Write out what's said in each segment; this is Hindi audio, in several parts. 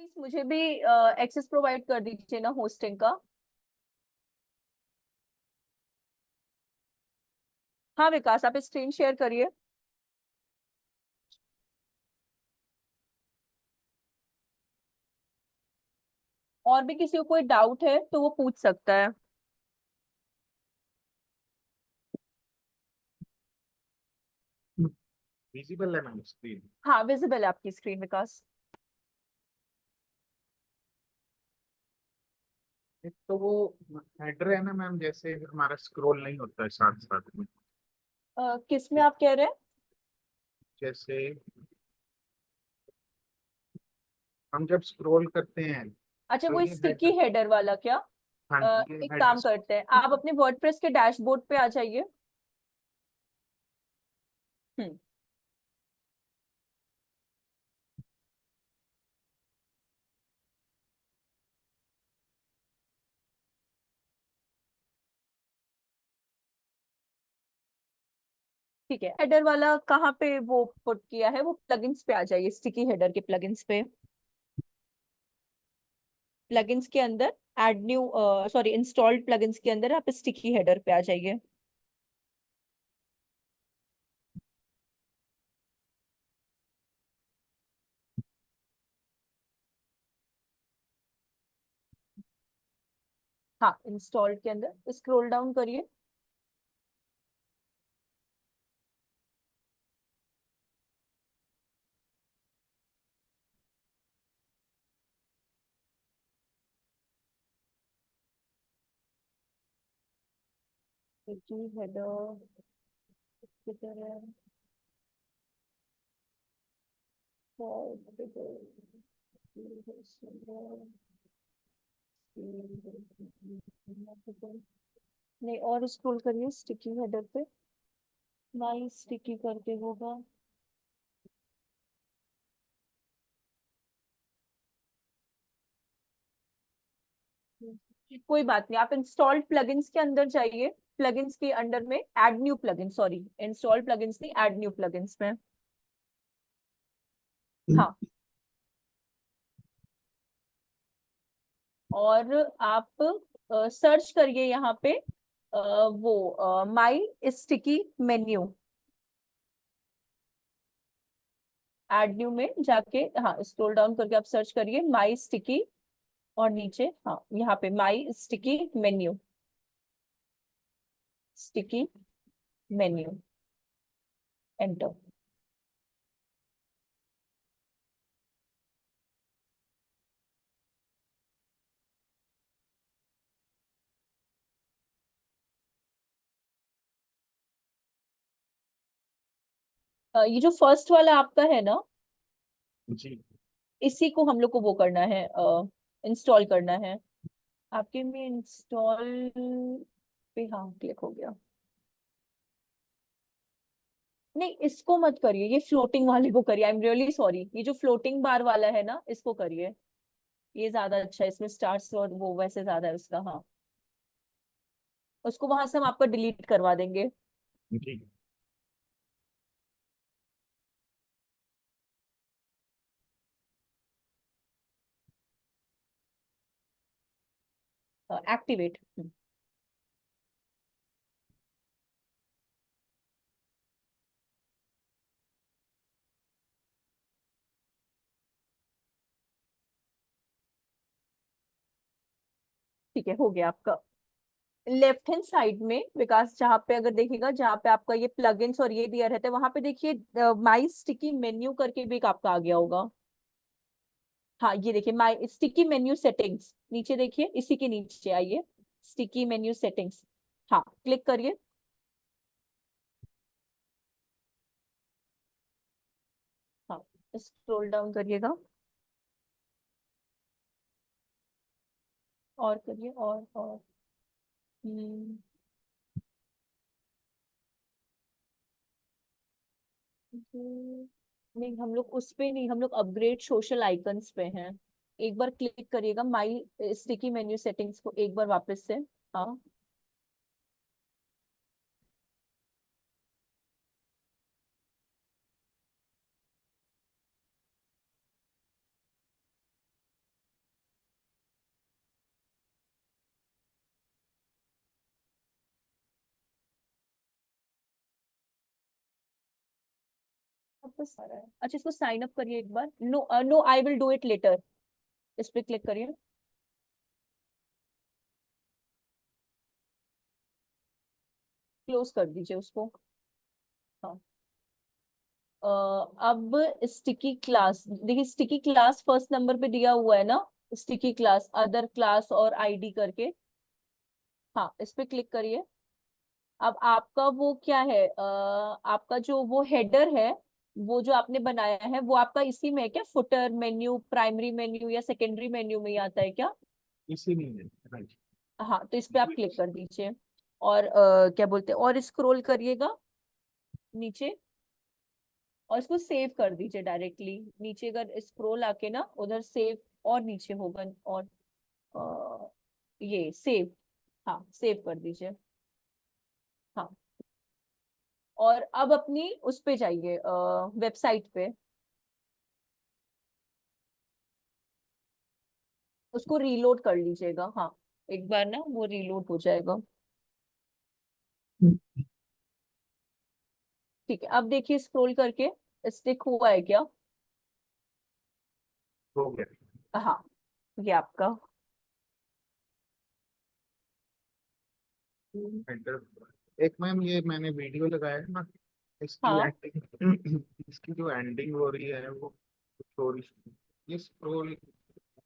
प्लीज मुझे भी एक्सेस प्रोवाइड कर दीजिए ना होस्टिंग का। हाँ विकास, आप स्क्रीन शेयर करिए। और भी किसी को कोई डाउट है तो वो पूछ सकता है। विजिबल है मैम स्क्रीन। हाँ विजिबल है आपकी स्क्रीन विकास। एक तो वो हेडर है ना मैम, जैसे हमारा स्क्रॉल नहीं होता है साथ साथ में। किस में आप कह रहे हैं? जैसे हम जब स्क्रॉल करते हैं अच्छा, तो वो ये स्टिकी हेडर। हेडर वाला क्या? हाँ जी, ये एक हेडर। काम करते हैं, आप अपने वर्डप्रेस के डैशबोर्ड पे आ जाइए। हम्म। ठीक है, हेडर वाला कहाँ पे वो पुट किया है? वो प्लगइन्स पे आ जाइए, स्टिकी हेडर के प्लगइन्स पे। प्लगइन्स के अंदर add new, sorry, installed plugins के अंदर आप स्टिकी हेडर पे आ जाइए। हाँ, इंस्टॉल्ड के अंदर स्क्रॉल डाउन करिए। स्टिकी हेडर किधर है? नहीं, और स्क्रॉल करिए स्टिकी हेडर पे। नाइस, स्टिकी करके होगा। कोई बात नहीं, आप इंस्टॉल्ड प्लगइन्स के अंदर जाइए। प्लगइन्स के अंडर में add new plugin, sorry installed plugins नहीं, ऐड न्यू प्लगइन्स में। हाँ, और आप सर्च करिए यहाँ पे वो माई स्टिकी मेन्यू। ऐड न्यू में जाके, हाँ स्क्रॉल डाउन करके आप सर्च करिए माई स्टिकी। और नीचे हाँ, यहाँ पे my sticky menu. Sticky menu, enter. ये जो फर्स्ट वाला आपका है ना, जी। इसी को हम लोग को वो करना है, इंस्टॉल करना है। आपके में इंस्टॉल पे हाँ क्लिक हो गया। नहीं, इसको मत करिए, ये फ्लोटिंग वाले को करिए। आई एम रियली सॉरी, ये जो फ्लोटिंग बार वाला है ना, इसको करिए। ये ज्यादा अच्छा है, इसमें स्टार्स और वो वैसे ज्यादा है उसका। हाँ, उसको वहां से हम आपका डिलीट करवा देंगे। जी। एक्टिवेट। ठीक है, हो गया आपका। लेफ्ट हैंड साइड में विकास, जहाँ पे अगर देखिएगा, जहाँ पे आपका ये प्लगइन्स और ये दिया रहता है, वहां पे देखिए माई स्टिकी मेन्यू करके भी एक आपका आ गया होगा। हाँ, ये देखिए माई स्टिकी मेन्यू सेटिंग्स, नीचे देखिए, इसी के नीचे आइए, स्टिकी मेन्यू सेटिंग्स। हाँ, क्लिक करिए। हाँ, स्क्रॉल डाउन करिएगा। और करिए, और हम्म, नहीं हम लोग उस पे नहीं, हम लोग अपग्रेड सोशल आइकन्स पे हैं। एक बार क्लिक करिएगा माई स्टिकी मेन्यू सेटिंग्स को एक बार वापस से। हाँ, वापस आ रहा है। अच्छा, इसको साइन अप करिए एक बार। No no, I will do it later. इस पे क्लिक करिए। क्लोज कर दीजिए उसको। हाँ। अब स्टिकी क्लास देखिए, स्टिकी क्लास फर्स्ट नंबर पे दिया हुआ है ना, स्टिकी क्लास अदर क्लास और आईडी करके। हाँ, इस पे क्लिक करिए। अब आपका वो क्या है, आपका जो वो हेडर है, वो जो आपने बनाया है वो आपका इसी में है क्या? फुटर मेन्यू, प्राइमरी मेन्यू या सेकेंडरी मेन्यू में ही आता है क्या? इसी में है, राइट। हाँ, तो इस पे आप क्लिक कर दीजिए। और क्या बोलते हैं, और स्क्रॉल करिएगा नीचे, और इसको सेव कर दीजिए डायरेक्टली नीचे। अगर स्क्रॉल आके ना उधर सेव, और नीचे होगा, और ये सेव। हाँ, सेव कर दीजिए। हाँ। और अब अपनी उस पे जाइए, वेबसाइट पे। उसको रीलोड कर लीजिएगा। हाँ, एक बार ना वो रीलोड हो जाएगा। ठीक है, अब देखिए स्क्रॉल करके स्टिक हुआ है क्या? हो गया। हाँ, ये आपका। एंटर। एक मैम ये मैंने वीडियो लगाया है ना, इसकी हाँ। एंडिंग इसकी जो एंडिंग हो रही है वो स्टोरी, ये स्क्रोल,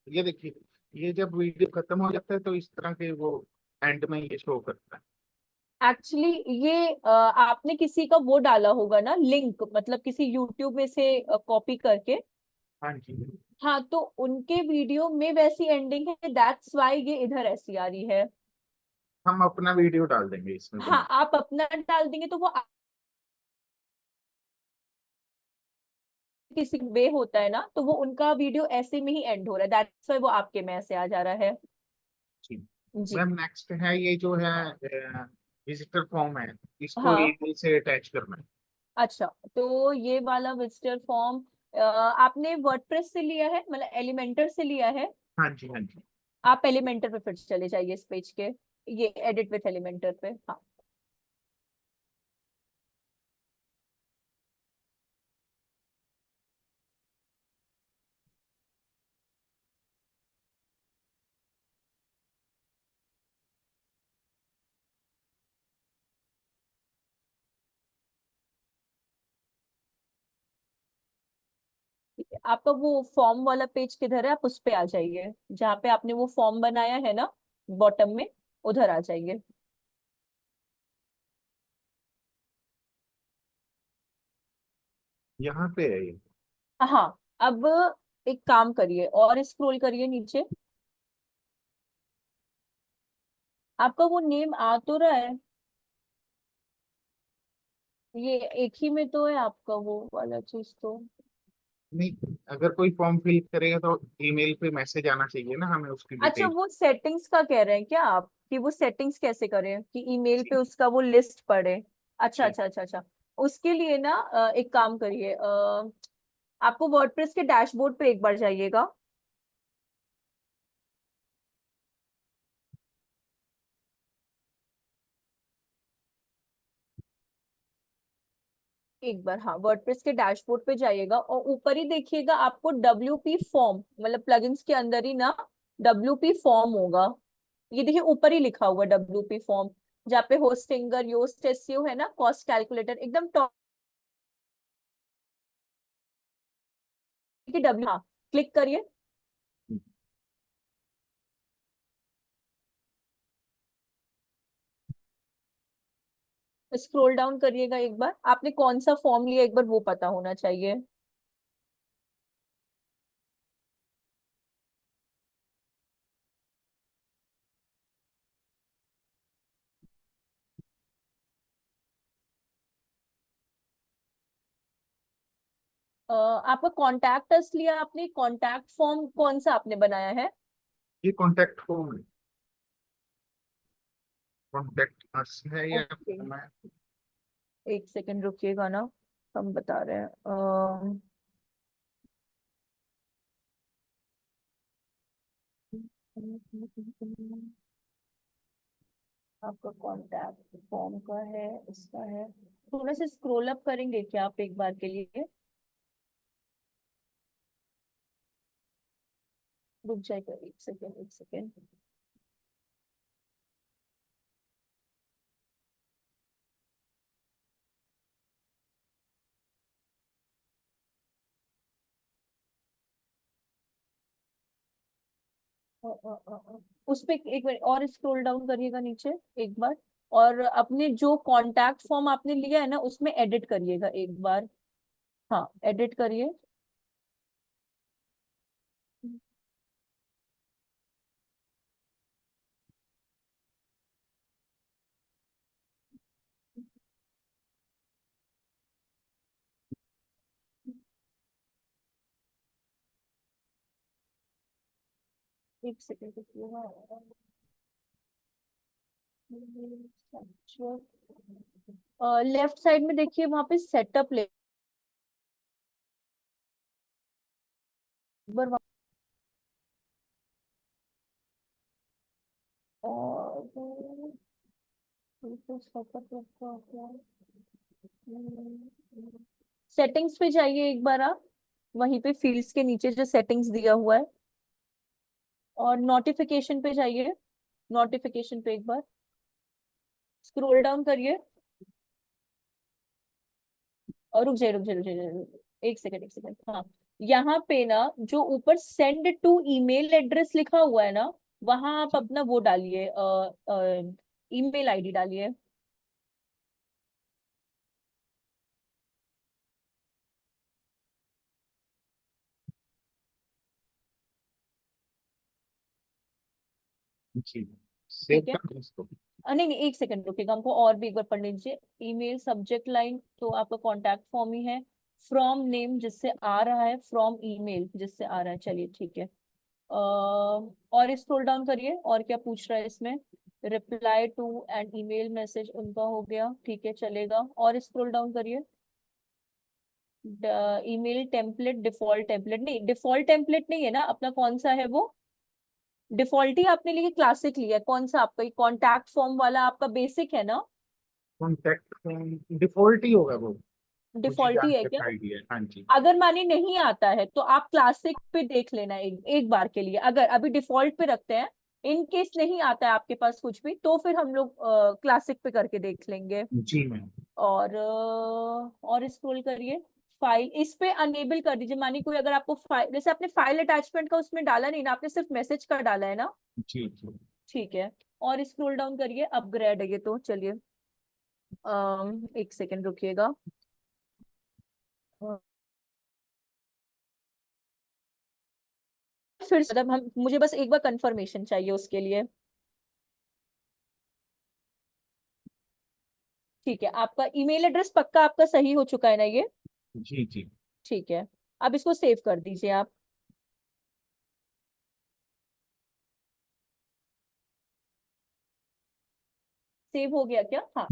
ये देखिए, ये जब वीडियो खत्म हो जाता है तो इस तरह के वो एंड में ये शो करता है। एक्चुअली ये आपने किसी का वो डाला होगा ना लिंक, मतलब किसी यूट्यूब में से कॉपी करके। हाँ जी। हाँ, तो उनके वीडियो में वैसी एंडिंग है, दैट्स वाई ये इधर ऐसी आ रही है। हम अपना वीडियो डाल देंगे इसमें हाँ, बना। आप अपना डाल देंगे तो वो किसी वे होता है ना, तो वो उनका वीडियो ऐसे में ही एंड हो रहा है, दैट्स वाई वो आपके में ऐसे आ जा रहा है। जी। जी। मैम नेक्स्ट है ये जो है विजिटर फॉर्म है, इसको हाँ। ईमेल से अटैच करना है। अच्छा, तो ये वाला विजिटर फॉर्म आपने वर्डप्रेस से लिया है, मतलब एलिमेंटर से लिया है? हाँ जी, हाँ जी। आप एलिमेंटर पे फिर चले जाइए इस पेज के, ये एडिट विथ एलिमेंटर पे। हाँ। ठीक है, आपका वो फॉर्म वाला पेज किधर है? आप उस पे आ जाइए, जहाँ पे आपने वो फॉर्म बनाया है ना, बॉटम में, उधर आ जाइए। यहाँ पे है ये। हाँ। अब एक काम करिए, और स्क्रॉल करिए नीचे। आपका वो नेम आ तो रहा है, ये एक ही में तो है आपका वो वाला चीज तो। नहीं, अगर कोई फॉर्म फिल करेगा तो ईमेल पे मैसेज आना चाहिए ना हमें उसकी अच्छा, डिटेल। वो सेटिंग्स का कह रहे हैं क्या आप, कि वो सेटिंग्स कैसे करें कि ईमेल पे उसका वो लिस्ट पड़े? अच्छा जी। अच्छा अच्छा अच्छा। उसके लिए ना एक काम करिए, आपको वर्डप्रेस के डैशबोर्ड पे एक बार जाइएगा। एक बार, हाँ, वर्डप्रेस के डैशबोर्ड पे जाइएगा, और ऊपर ही देखिएगा आपको WP फॉर्म, मतलब प्लगइन्स के अंदर ही ना WP फॉर्म होगा। ये देखिए ऊपर ही लिखा हुआ WP फॉर्म, जहाँ पे होस्टिंगर, योस्ट एसईओ है ना, कॉस्ट कैलकुलेटर एकदम टॉप की डब्ल्यू। हाँ, क्लिक करिए। स्क्रॉल डाउन करिएगा एक बार, आपने कौन सा फॉर्म लिया एक बार वो पता होना चाहिए। आपका कॉन्टैक्ट अस लिया आपने, कॉन्टैक्ट फॉर्म कौन सा आपने बनाया है? ये कॉन्टेक्ट फॉर्म है, कॉन्टेक्ट अस है या ओके, मैं। एक सेकंड रुकिएगा ना, हम बता रहे हैं। आपका कॉन्टैक्ट फॉर्म का है, इसका है। थोड़ा सा स्क्रॉल अप करेंगे क्या आप एक बार के लिए? रुक जाएगा, एक सेकेंड एक सेकेंड। उस पे एक मिनट और स्क्रॉल डाउन करिएगा नीचे एक बार। और अपने जो कांटेक्ट फॉर्म आपने लिया है ना, उसमें एडिट करिएगा एक बार। हाँ, एडिट करिए। एक सेकेंड रुकिएगा। लेफ्ट साइड में देखिए, वहां पे सेटअप ले एक बार और सेटिंग्स पे जाइए एक बार आप। वहीं पे फील्ड्स के नीचे जो सेटिंग्स दिया हुआ है, और नोटिफिकेशन पे जाइए। नोटिफिकेशन पे एक बार स्क्रॉल डाउन करिए। और रुक जाइए, एक सेकंड एक सेकंड। हाँ, यहाँ पे ना जो ऊपर सेंड टू ईमेल एड्रेस लिखा हुआ है ना, वहां आप अपना वो डालिए, ईमेल आईडी डालिए। जी, सेव ठीक है। कर दें इसको। नहीं नहीं, एक सेकंड रुकिएगा, हमको और भी एक बार पढ़ लीजिए। ईमेल सब्जेक्ट लाइन तो आपका कॉन्टैक्ट फॉर्म ही है। फ्रॉम नेम जिससे आ रहा है, फ्रॉम ईमेल जिससे आ रहा है, चलिए ठीक है। और स्क्रॉल डाउन करिए, और क्या पूछ रहा है इसमें। Reply to and email message उनका हो गया, ठीक है चलेगा। और स्क्रॉल डाउन करिए। ईमेल टेम्पलेट, डिफॉल्ट टेम्पलेट नहीं, डिफॉल्ट टेम्पलेट नहीं है ना अपना, कौन सा है वो। डिफॉल्ट ही आपने लिया, क्लासिक लिया है? कौन सा आपका कॉन्टैक्ट फॉर्म वाला आपका बेसिक है ना? कॉन्टेक्ट डिफॉल्ट ही होगा वो। मुझे डिफॉल्ट जान ही है के क्या? आइडिया है, हाँ जी। अगर माने नहीं आता है तो आप क्लासिक पे देख लेना एक बार के लिए। अगर अभी डिफॉल्ट पे रखते हैं, इन केस नहीं आता है आपके पास कुछ भी, तो फिर हम लोग क्लासिक पे करके देख लेंगे। जी मैम। और स्क्रॉल करिए। फाइल इस पे अनेबल कर दीजिए। मानिए कोई अगर आपको फाइल, जैसे आपने फाइल अटैचमेंट का उसमें डाला नहीं ना, आपने सिर्फ मैसेज का डाला है ना। जी जी। ठीक है। और स्क्रॉल डाउन करिए, अपग्रेड है ये तो, चलिए। एक सेकेंड रुकिएगा। फिर मतलब हम, मुझे बस एक बार कंफर्मेशन चाहिए उसके लिए। ठीक है, आपका ईमेल एड्रेस पक्का आपका सही हो चुका है ना ये? जी जी। ठीक है। अब इसको सेव कर दीजिए आप। सेव हो गया क्या? हाँ।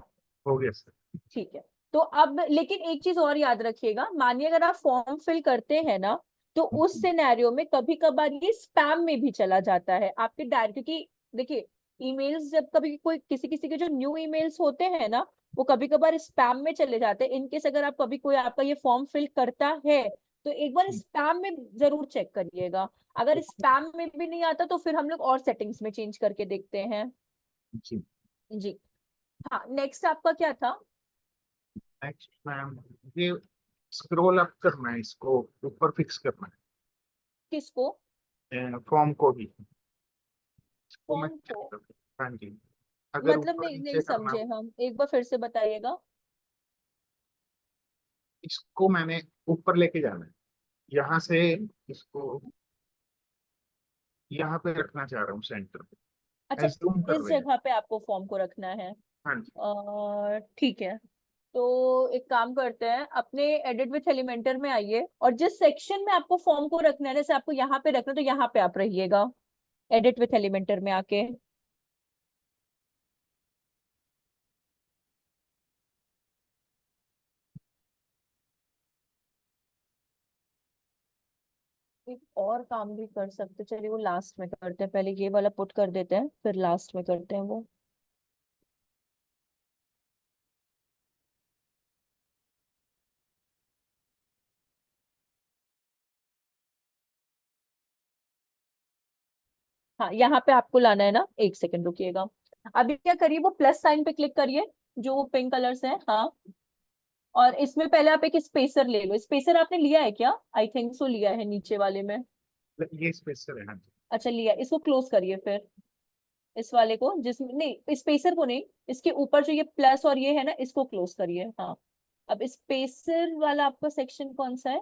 हो गया सर। ठीक है। तो अब लेकिन एक चीज और याद रखिएगा, मानिए अगर आप फॉर्म फिल करते हैं ना, तो उस सिनेरियो में कभी कभार ये स्पैम में भी चला जाता है आपके डायरेक्ट, क्योंकि देखिए, ईमेल्स जब कभी कोई किसी किसी के जो न्यू ईमेल्स होते हैं ना, वो कभी कभार स्पैम में चले जाते हैं। इनकेस अगर आप कभी कोई आपका ये फॉर्म फिल करता है, तो एक बार स्पैम में जरूर चेक करिएगा। अगर स्पैम में भी नहीं आता तो फिर हम लोग और सेटिंग्स में चेंज करके देखते हैं। जी। जी। हाँ, नेक्स्ट आपका क्या था? नेक्स्ट मैम, ये स्क्रॉल अप करना है, इसको ऊपर फिक्स करना किसको? है फॉर्म को ही। इसको मैं फॉर्म चेक को? कर, हाँ जी। अगर मतलब ऊपर नहीं नहीं नीचे करना समझे हो, हम, एक बार फिर से बताइएगा। इसको मैंने ऊपर लेके जाना है, यहाँ से इसको यहाँ पे रखना चाह रहा हूँ सेंटर अच्छा, पे, जूम कर इस रहे हैं। जगह पे आपको फॉर्म को रखना है। हाँ जी। ठीक है। तो एक काम करते हैं, अपने एडिट विथ एलिमेंटर में आइए, और जिस सेक्शन में आपको फॉर्म को रखना है, जैसे आपको यहाँ पे रखना है तो यहाँ पे आप रहिएगा, एडिट विथ एलिमेंटर में आके। एक और काम भी कर सकते, चलिए वो लास्ट में करते हैं, पहले ये वाला पुट कर देते हैं, फिर लास्ट में करते हैं वो। हाँ यहाँ पे आपको लाना है ना, एक सेकंड रुकिएगा। अभी क्या करिए, वो प्लस साइन पे क्लिक करिए, जो वो पिंक कलर से है, हाँ। और इसमें पहले आप एक स्पेसर ले लो। स्पेसर आपने लिया है क्या? आई थिंक सो लिया है, नीचे वाले में। ये स्पेसर है, हाँ जी। अच्छा लिया, इसको क्लोज करिए फिर। इस वाले को, जिसमें नहीं, स्पेसर को नहीं, इसके ऊपर जो ये प्लस और ये है ना, इसको क्लोज करिए, हाँ। अब स्पेसर वाला आपका सेक्शन कौन सा है?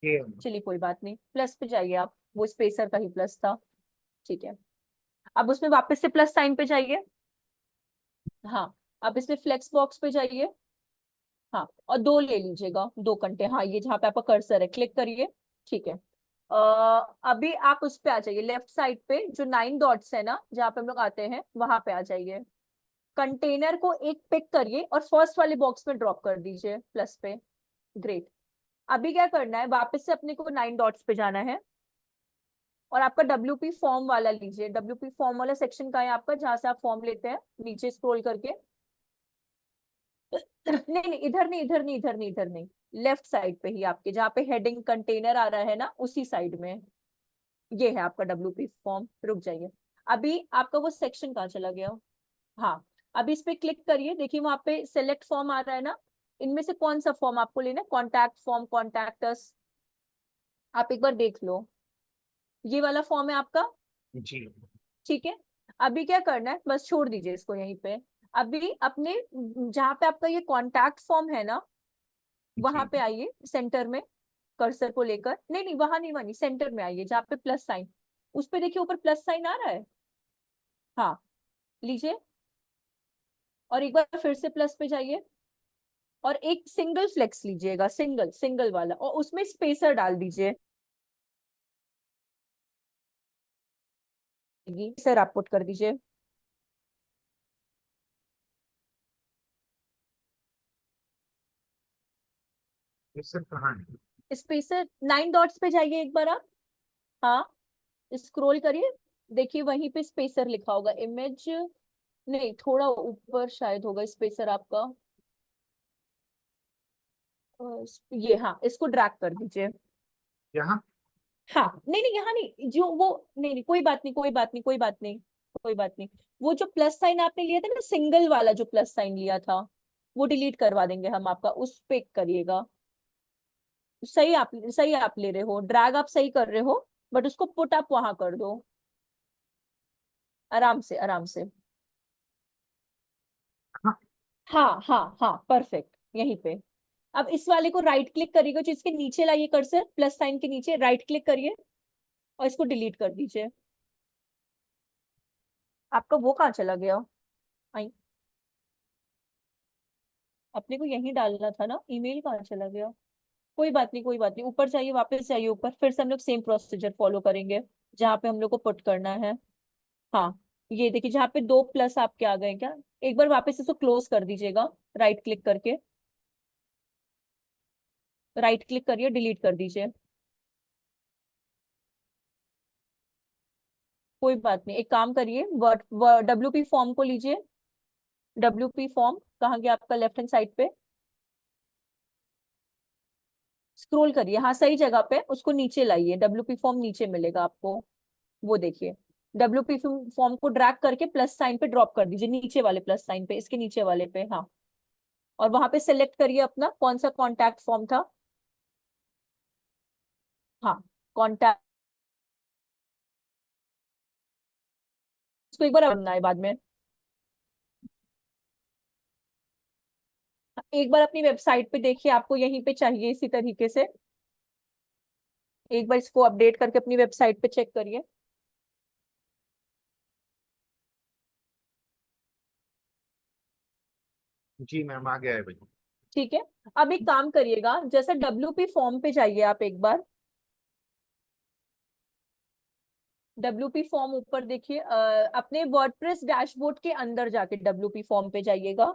ये चलिए कोई बात नहीं, प्लस पे जाइए आप, वो स्पेसर का ही प्लस था। ठीक है, अब उसमें वापस से प्लस साइन पे जाइए। हाँ, अब इसमें फ्लेक्स बॉक्स पे जाइए। हाँ, और दो ले लीजिएगा, दो कंटे, हाँ ये जहाँ पे आपका कर्सर है, क्लिक करिए। ठीक है। अभी आप उस पे आ जाइए, लेफ्ट साइड पे जो 9 डॉट्स है ना, जहाँ पे हम लोग आते हैं, वहां पे आ जाइए। कंटेनर को एक पिक करिए और फर्स्ट वाले बॉक्स में ड्रॉप कर दीजिए, प्लस पे। ग्रेट। अभी क्या करना है, वापस से अपने को 9 डॉट्स पे जाना है, और आपका डब्ल्यूपी फॉर्म वाला लीजिए। डब्ल्यूपी फॉर्म वाला सेक्शन का है आपका, जहां से आप फॉर्म लेते हैं, नीचे स्क्रॉल करके। नहीं नहीं, इधर नहीं, इधर नहीं, इधर नहीं, इधर नहीं। लेफ्ट साइड पे ही आपके, जहाँ पे हेडिंग कंटेनर आ रहा है ना, उसी साइड में। ये है आपका डब्ल्यूपी फॉर्म, रुक जाइए। अभी आपका वो सेक्शन कहाँ चला गया? हाँ, अभी इस पे क्लिक करिए, देखिए वहां पे सेलेक्ट फॉर्म आ रहा है ना। इनमें से कौन सा फॉर्म आपको लेना है? कॉन्टैक्ट फॉर्म, कॉन्टैक्ट अस, आप एक बार देख लो। ये वाला फॉर्म है आपका। जी। ठीक है। अभी क्या करना है, बस छोड़ दीजिए इसको यहीं पे। अभी अपने जहाँ पे आपका ये कॉन्टैक्ट फॉर्म है ना, वहां जी। पे आइए सेंटर में, कर्सर को लेकर। नहीं नहीं, वहां नहीं, वहां नहीं, सेंटर में आइए, जहाँ पे प्लस साइन। उस पे देखिए ऊपर प्लस साइन आ रहा है। हाँ, लीजिए। और एक बार फिर से प्लस पे जाइए, और एक सिंगल फ्लेक्स लीजिएगा, सिंगल सिंगल वाला, और उसमें स्पेसर डाल दीजिए। सर आप पुट कर दीजिए। ये सर कहाँ है? स्पेसर 9 डॉट्स पे जाइए एक बार आप। हाँ, स्क्रॉल करिए, देखिए वहीं पे स्पेसर लिखा होगा, इमेज। नहीं, थोड़ा ऊपर शायद होगा स्पेसर आपका। ये, हाँ, इसको ड्रैग कर दीजिए। यहाँ। हाँ, नहीं नहीं, यहाँ नहीं, जो वो, नहीं नहीं, कोई बात नहीं, कोई बात नहीं, कोई बात नहीं, कोई बात नहीं। वो जो प्लस साइन आपने लिया था ना, सिंगल वाला जो प्लस साइन लिया था, वो डिलीट करवा देंगे हम आपका, उस पे करिएगा। सही आप ले रहे हो, ड्रैग आप सही कर रहे हो, बट उसको पुट अप वहां कर दो, आराम से, आराम से। हाँ। हाँ हाँ हाँ, परफेक्ट, यहीं पे। अब इस वाले को राइट क्लिक करिएगा, जो इसके नीचे लाइए कर्सर, प्लस साइन के नीचे राइट क्लिक करिए, और इसको डिलीट कर दीजिए। आपका वो कहाँ चला गया? आई, अपने को यहीं डालना था ना, ईमेल कहाँ चला गया? कोई बात नहीं, कोई बात नहीं, ऊपर जाइए, वापस जाइए ऊपर, फिर से हम लोग सेम प्रोसीजर फॉलो करेंगे, जहाँ पे हम लोग को पुट करना है। हाँ, ये देखिए जहाँ पे दो प्लस आपके आ गए क्या, एक बार वापस इसको क्लोज कर दीजिएगा, राइट क्लिक करके। राइट क्लिक करिए, डिलीट कर दीजिए। कोई बात नहीं, एक काम करिए, वर्ड डब्ल्यूपी फॉर्म को लीजिए। डब्ल्यूपी फॉर्म कहाँ गया आपका? लेफ्ट हैंड साइड पे स्क्रॉल करिए, हाँ सही जगह पे, उसको नीचे लाइए, डब्ल्यूपी फॉर्म नीचे मिलेगा आपको, वो देखिए। डब्ल्यूपी फॉर्म को ड्रैग करके प्लस साइन पे ड्रॉप कर दीजिए, नीचे वाले प्लस साइन पे, इसके नीचे वाले पे, हाँ। और वहां पे सिलेक्ट करिए अपना कौन सा कॉन्टैक्ट फॉर्म था। हाँ, कॉन्टैक्ट, इसको एक बार करना है बाद में। एक बार अपनी वेबसाइट पे देखिए, आपको यहीं पे चाहिए इसी तरीके से। एक बार इसको अपडेट करके अपनी वेबसाइट पे चेक करिए। जी मैम, आ गया है भाई। ठीक है। अब एक काम करिएगा, जैसे डब्ल्यूपी फॉर्म पे जाइए आप एक बार। डब्ल्यूपी फॉर्म ऊपर देखिए, अपने वर्डप्रेस डैशबोर्ड के अंदर जाके डब्ल्यूपी फॉर्म पे जाइएगा।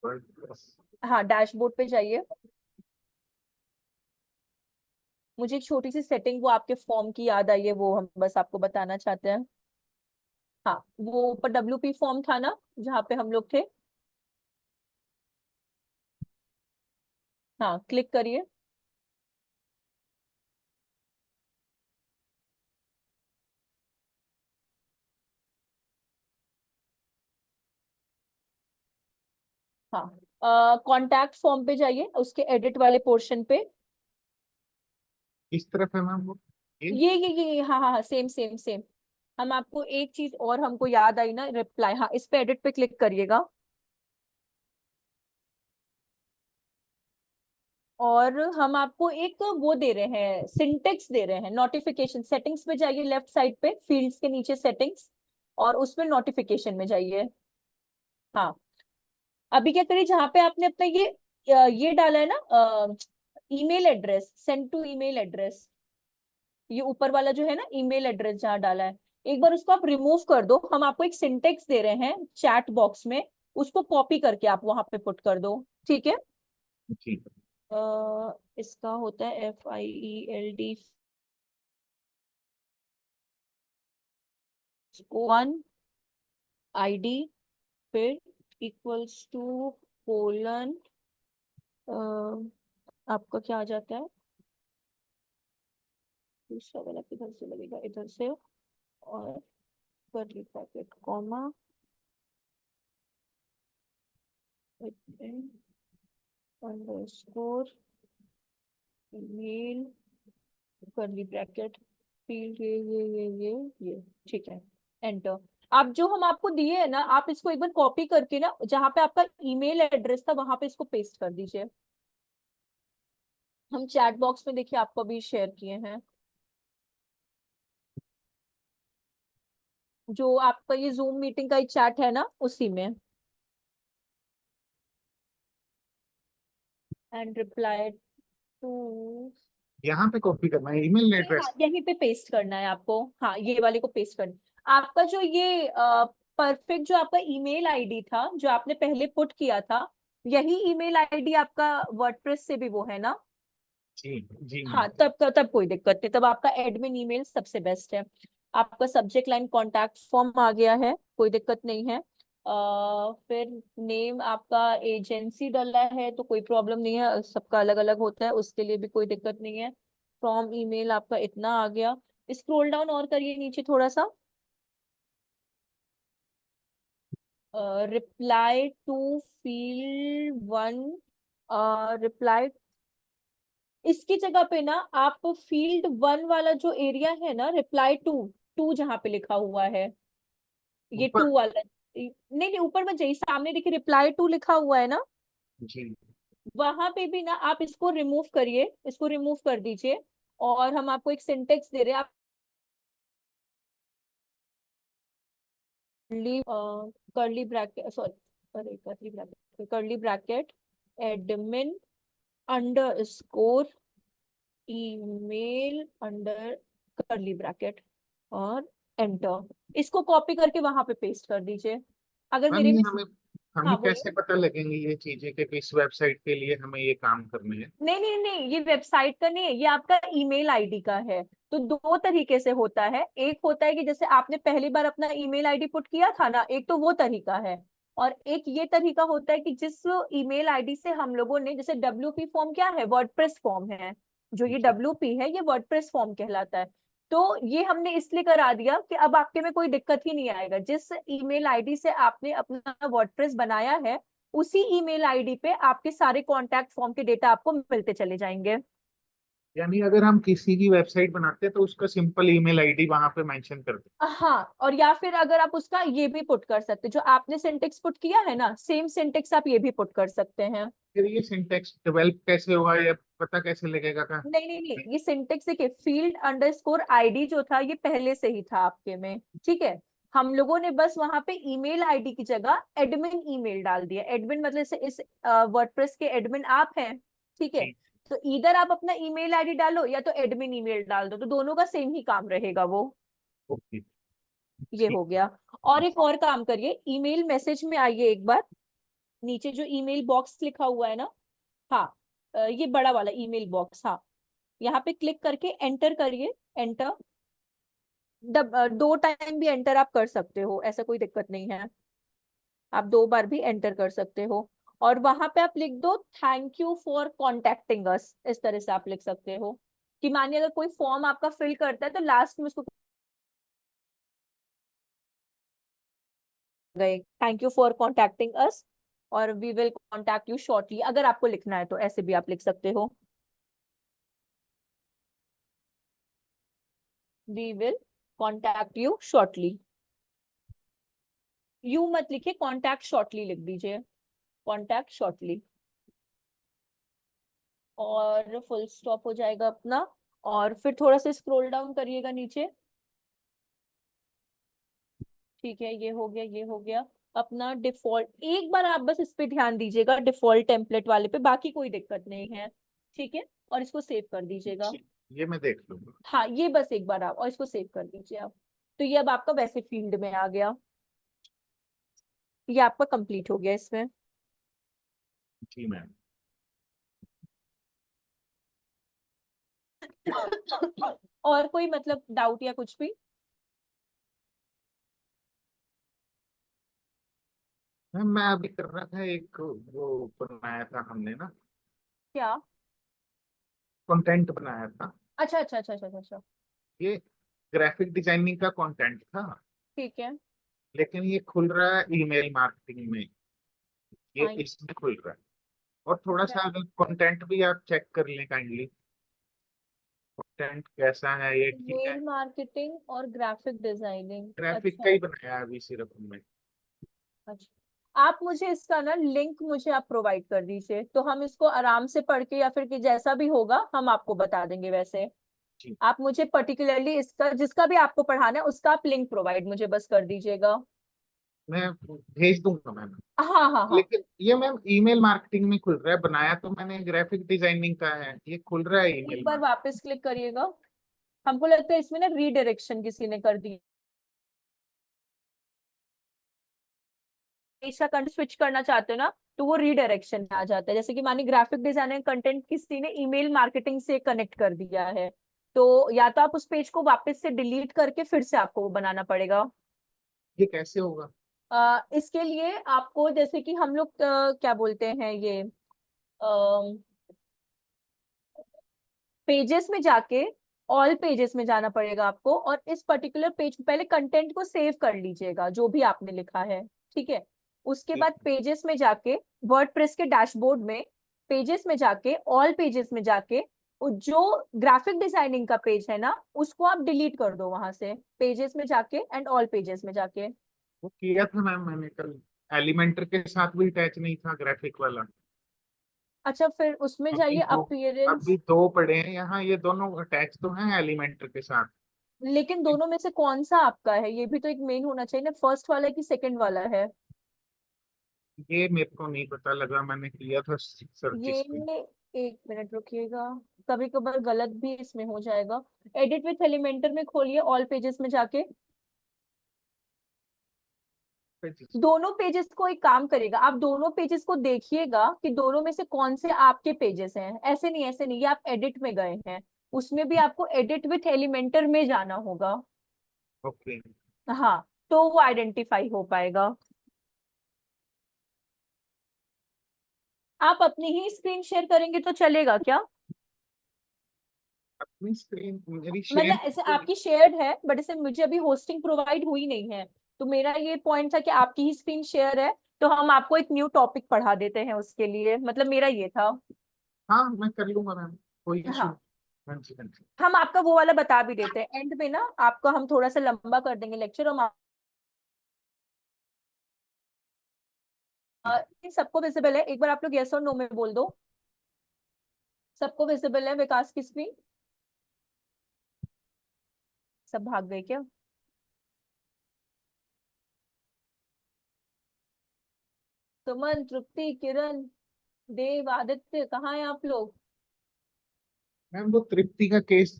बस। हाँ, डैशबोर्ड पे जाइए। मुझे एक छोटी सी सेटिंग वो आपके फॉर्म की याद आई है, वो हम बस आपको बताना चाहते हैं। हाँ, वो ऊपर डब्ल्यूपी फॉर्म था ना, जहाँ पे हम लोग थे। हाँ, क्लिक करिए। हाँ, कॉन्टैक्ट फॉर्म पे जाइए, उसके एडिट वाले पोर्शन पे। इस तरफ है मैम वो, ये। ये हाँ हाँ हाँ, सेम सेम सेम। हम आपको एक चीज और हमको याद आई ना, रिप्लाई, हाँ इस पे एडिट पे क्लिक करिएगा। और हम आपको एक वो दे रहे हैं, सिंटेक्स दे रहे हैं, नोटिफिकेशन सेटिंग्स पे जाइए, लेफ्ट साइड पे फील्ड्स के नीचे सेटिंग्स, और उसमें नोटिफिकेशन में जाइए। हाँ, अभी क्या करिए, जहाँ पे आपने अपना ये डाला है ना, email address, send to email address, ये ऊपर वाला जो है ना ईमेल एड्रेस जहाँ डाला है, एक बार उसको आप रिमूव कर दो। हम आपको एक सिंटेक्स दे रहे हैं चैट बॉक्स में, उसको कॉपी करके आप वहां पे पुट कर दो, ठीक है। जी। इसका होता है FIELD 1 ID, फिर इक्वल्स टू कोलन, आपका क्या आ जाता है, दूसरा वाला किधर से लगेगा, इधर से, और curly bracket comma, underscore email, curly bracket field, ये ठीक है, एंटर। आप जो हम आपको दिए है ना, आप इसको एक बार कॉपी करके ना, जहाँ पे आपका ईमेल एड्रेस था वहां पे इसको पेस्ट कर दीजिए। हम चैट बॉक्स में देखिए आपको अभी शेयर किए हैं, जो आपका ये जूम मीटिंग का चैट है ना, उसी में। एंड रिप्लाई टू, यहाँ पे कॉपी करना है ईमेल ये हाँ एड्रेस। यहीं पे पेस्ट करना है आपको, हाँ ये वाले को पेस्ट करना। आपका जो ये परफेक्ट जो आपका ईमेल आईडी था, जो आपने पहले पुट किया था, यही ईमेल आईडी आपका वर्डप्रेस से भी वो है ना। जी। जी मैम। हाँ, तब कोई दिक्कत नहीं, तब आपका एडमिन ईमेल सबसे बेस्ट है। आपका सब्जेक्ट लाइन कॉन्टैक्ट फॉर्म आ गया है, कोई दिक्कत नहीं है। फिर नेम आपका एजेंसी डाला है तो कोई प्रॉब्लम नहीं है, सबका अलग अलग होता है, उसके लिए भी कोई दिक्कत नहीं है। फ्रॉम ईमेल आपका इतना आ गया। स्क्रॉल डाउन और करिए नीचे थोड़ा सा, रिप्लाई टू फील्ड 1, रिप्लाई, इसकी जगह पे ना आप फील्ड 1 वाला जो एरिया है ना, रिप्लाई टू, टू जहाँ पे लिखा हुआ है, ये ऊपर। टू वाला, नहीं नहीं ऊपर मत जाइए, सामने देखिए रिप्लाई टू लिखा हुआ है ना, जी। वहां पे भी ना आप इसको रिमूव करिए, इसको रिमूव कर दीजिए। और हम आपको एक सिंटेक्स दे रहे हैं, आप कर्ली ब्रैकेट, सॉरी, अरे curly bracket admin underscore email under curly bracket, और एंटर। इसको कॉपी करके वहां पे पेस्ट कर दीजिए, अगर मैम मेरे ये में। हमें हमें हाँ कैसे बोलिए। पता लगेंगे ये चीजें कि किस वेबसाइट के लिए हमें ये काम करने हैं? नहीं नहीं नहीं, ये वेबसाइट का नहीं है, ये आपका ईमेल आईडी का है। तो दो तरीके से होता है, एक होता है कि जैसे आपने पहली बार अपना ईमेल आईडी पुट किया था ना, एक तो वो तरीका है। और एक ये तरीका होता है कि जिस ईमेल आईडी से हम लोगों ने, जैसे WP फॉर्म क्या है, वर्डप्रेस फॉर्म है, जो ये जी। WP है ये वर्डप्रेस फॉर्म कहलाता है। तो ये हमने इसलिए करा दिया कि अब आपके में कोई दिक्कत ही नहीं आएगा, जिस ईमेल आईडी से आपने अपना वर्डप्रेस बनाया है, उसी ईमेल आईडी पे आपके सारे कॉन्टैक्ट फॉर्म के डेटा आपको मिलते चले जाएंगे। यानी अगर हम किसी की वेबसाइट बनाते हैं तो उसका सिंपल ईमेल आईडी वहां पे मेंशन कर दें। हाँ, और या फिर अगर आप उसका ये भी पुट कर सकते हैं, जो आपने सिंटेक्स पुट किया है ना, सेम सिंटेक्स आप ये भी पुट कर सकते हैं। फिर ये सिंटेक्स डेवलप कैसे हुआ, या पता कैसे लगेगा का? नहीं नहीं नहीं, ये सिंटेक्स देखिए, फील्ड_ID जो था ये पहले से ही था आपके में, ठीक है। हम लोगों ने बस वहां पे ईमेल आईडी की जगह एडमिन ईमेल डाल दिया, एडमिन मतलब से इस वर्डप्रेस के एडमिन आप हैं, ठीक है। जी। तो इधर आप अपना ईमेल आईडी डालो या तो एडमिन ईमेल डाल दो, तो दोनों का सेम ही काम रहेगा वो। ओके। ये ठीक। हो गया। और एक और काम करिए, ईमेल मैसेज में आइए एक बार, नीचे जो ईमेल बॉक्स लिखा हुआ है ना, हाँ, ये बड़ा वाला ईमेल बॉक्स, हाँ, यहाँ पे क्लिक करके एंटर करिए, एंटर। दो टाइम भी एंटर आप कर सकते हो, ऐसा कोई दिक्कत नहीं है, आप दो बार भी एंटर कर सकते हो। और वहां पे आप लिख दो, थैंक यू फॉर कॉन्टेक्टिंग अस, इस तरह से आप लिख सकते हो, कि मानिए अगर कोई फॉर्म आपका फिल करता है तो लास्ट में उसको गए, thank you for contacting us, और we will contact you shortly, अगर आपको लिखना है तो ऐसे भी आप लिख सकते हो, we will contact you shortly. You मत लिखिए, कॉन्टैक्ट शॉर्टली लिख दीजिए, कॉन्टैक्ट शॉर्टली, और फुल स्टॉप हो जाएगा अपना। और फिर थोड़ा सा स्क्रॉल डाउन करिएगा नीचे। ठीक है, ये हो गया, ये हो गया। अपना डिफॉल्ट, एक बार आप बस इस पे ध्यान दीजिएगा, डिफॉल्ट टेम्पलेट वाले पे, बाकी कोई दिक्कत नहीं है। ठीक है, और इसको सेव कर दीजिएगा। ये मैं देख लूंगा। हाँ, ये बस एक बार आप, और इसको सेव कर दीजिए आप। तो ये अब आपका वैसे फील्ड में आ गया, ये आपका कंप्लीट हो गया इसमें। जी मैम। और कोई मतलब डाउट या कुछ भी? मैम मैं अभी कर रहा था, एक वो बनाया था हमने ना, क्या? कंटेंट बनाया था। अच्छा अच्छा अच्छा अच्छा अच्छा अच्छा। ये ग्राफिक डिजाइनिंग का कंटेंट था, ठीक है। लेकिन ये खुल रहा है ईमेल मार्केटिंग में, ये फाइन। इसमें खुल रहा है। और थोड़ा सा अगर कंटेंट भी आप चेक कर लें काइंडली, कंटेंट कैसा है, ये ठीक है। मेल मार्केटिंग और ग्राफिक डिजाइनिंग, ग्राफिक का अच्छा ही बनाया है अभी सिर्फ हमने। अच्छा। आप मुझे इसका ना लिंक मुझे आप प्रोवाइड कर दीजिए, तो हम इसको आराम से पढ़ के, या फिर कि जैसा भी होगा हम आपको बता देंगे वैसे। जी आप मुझे पर्टिकुलरली इसका, जिसका भी आपको पढ़ाना है उसका आप लिंक प्रोवाइड मुझे बस कर दीजिएगा। मैं भेज दूंगा मैम। हाँ हाँ हाँ। लेकिन ये मैम ईमेल मार्केटिंग में खुल रहा है, बनाया तो मैंने ग्राफिक डिजाइनिंग का है, ये खुल रहा है एक ईमेल बार मार्केटिंग। वापस क्लिक करिएगा। हमको लगता है इसमें ना रीडायरेक्शन किसी ने कर दी, पेज का कंटेंट स्विच करना चाहते हो ना, तो वो रीडायरेक्शन में आ जाता है। जैसे कि मानिए ग्राफिक डिजाइनर कंटेंट किसी ने ईमेल मार्केटिंग से कनेक्ट कर दिया है, तो या तो आप उस पेज को वापस से डिलीट करके फिर से आपको वो बनाना पड़ेगा। ये कैसे होगा? इसके लिए आपको, जैसे कि हम लोग क्या बोलते हैं ये, पेजेस में जाके, ऑल पेजेस में जाना पड़ेगा आपको, और इस पर्टिकुलर पेज पहले कंटेंट को सेव कर लीजिएगा जो भी आपने लिखा है। ठीक है, उसके ठीक बाद पेजेस में जाके, वर्डप्रेस के डैशबोर्ड में, पेजेस में जाके, ऑल पेजेस में जाके, जो ग्राफिक डिजाइनिंग का पेज है ना उसको आप डिलीट कर दो वहां से, पेजेस में जाके एंड ऑल पेजेस में जाके। वो किया था मैम मैंने कल, एलिमेंटर के साथ भी अटैच नहीं था ग्राफिक वाला। अच्छा, फिर उसमें अभी जाइए दो अपीयरेंस। अभी दो पड़े हैं यहाँ, ये दोनों अटैच तो हैं एलिमेंटर के साथ। लेकिन दोनों में से कौन सा आपका है, ये भी तो एक मेन होना चाहिए ना, फर्स्ट वाला कि सेकंड वाला है? ये मेरे को नहीं पता लगा, मैंने किया था सर्च ये, इस पे। एक मिनट रुकिएगा, कभी कभार गलत भी इसमें हो जाएगा। एडिट विथ एलिमेंटर में खोलिए, ऑल पेजेस में जाके। दोनों पेजेस को एक काम करेगा, आप दोनों पेजेस को देखिएगा कि दोनों में से कौन से आपके पेजेस हैं। ऐसे नहीं, ऐसे नहीं, ये आप एडिट में गए हैं, उसमें भी आपको एडिट विथ एलिमेंटर में जाना होगा। ओके। हाँ, तो वो आइडेंटिफाई हो पाएगा। आप अपनी ही स्क्रीन शेयर करेंगे तो चलेगा क्या? अपनी स्क्रीन मेरी शेयर मतलब ऐसे आपकी शेयर्ड है, बट इसे मुझे अभी होस्टिंग प्रोवाइड हुई नहीं है, तो मेरा ये पॉइंट था कि आपकी ही स्क्रीन शेयर है, तो हम आपको एक न्यू टॉपिक पढ़ा देते हैं उसके लिए, मतलब मेरा ये था। हाँ मैं कर लूंगा मैम, कोई इशू हाँ, नहीं। हाँ जी हाँ जी। हम आपका वो वाला बता भी देते हैं एंड में ना, आपका हम थोड़ा सा लंबा कर देंगे लेक्चर, हम सबको विजिबल है? एक बार आप लोग यस और नो में बोल दो। सबको विजिबल है विकास की स्क्रीन? सब भाग गए क्या? सुमन, तृप्ति, किरण, देव, आदित्य, कहाँ हैं आप लोग? मैम वो तृप्ति का केस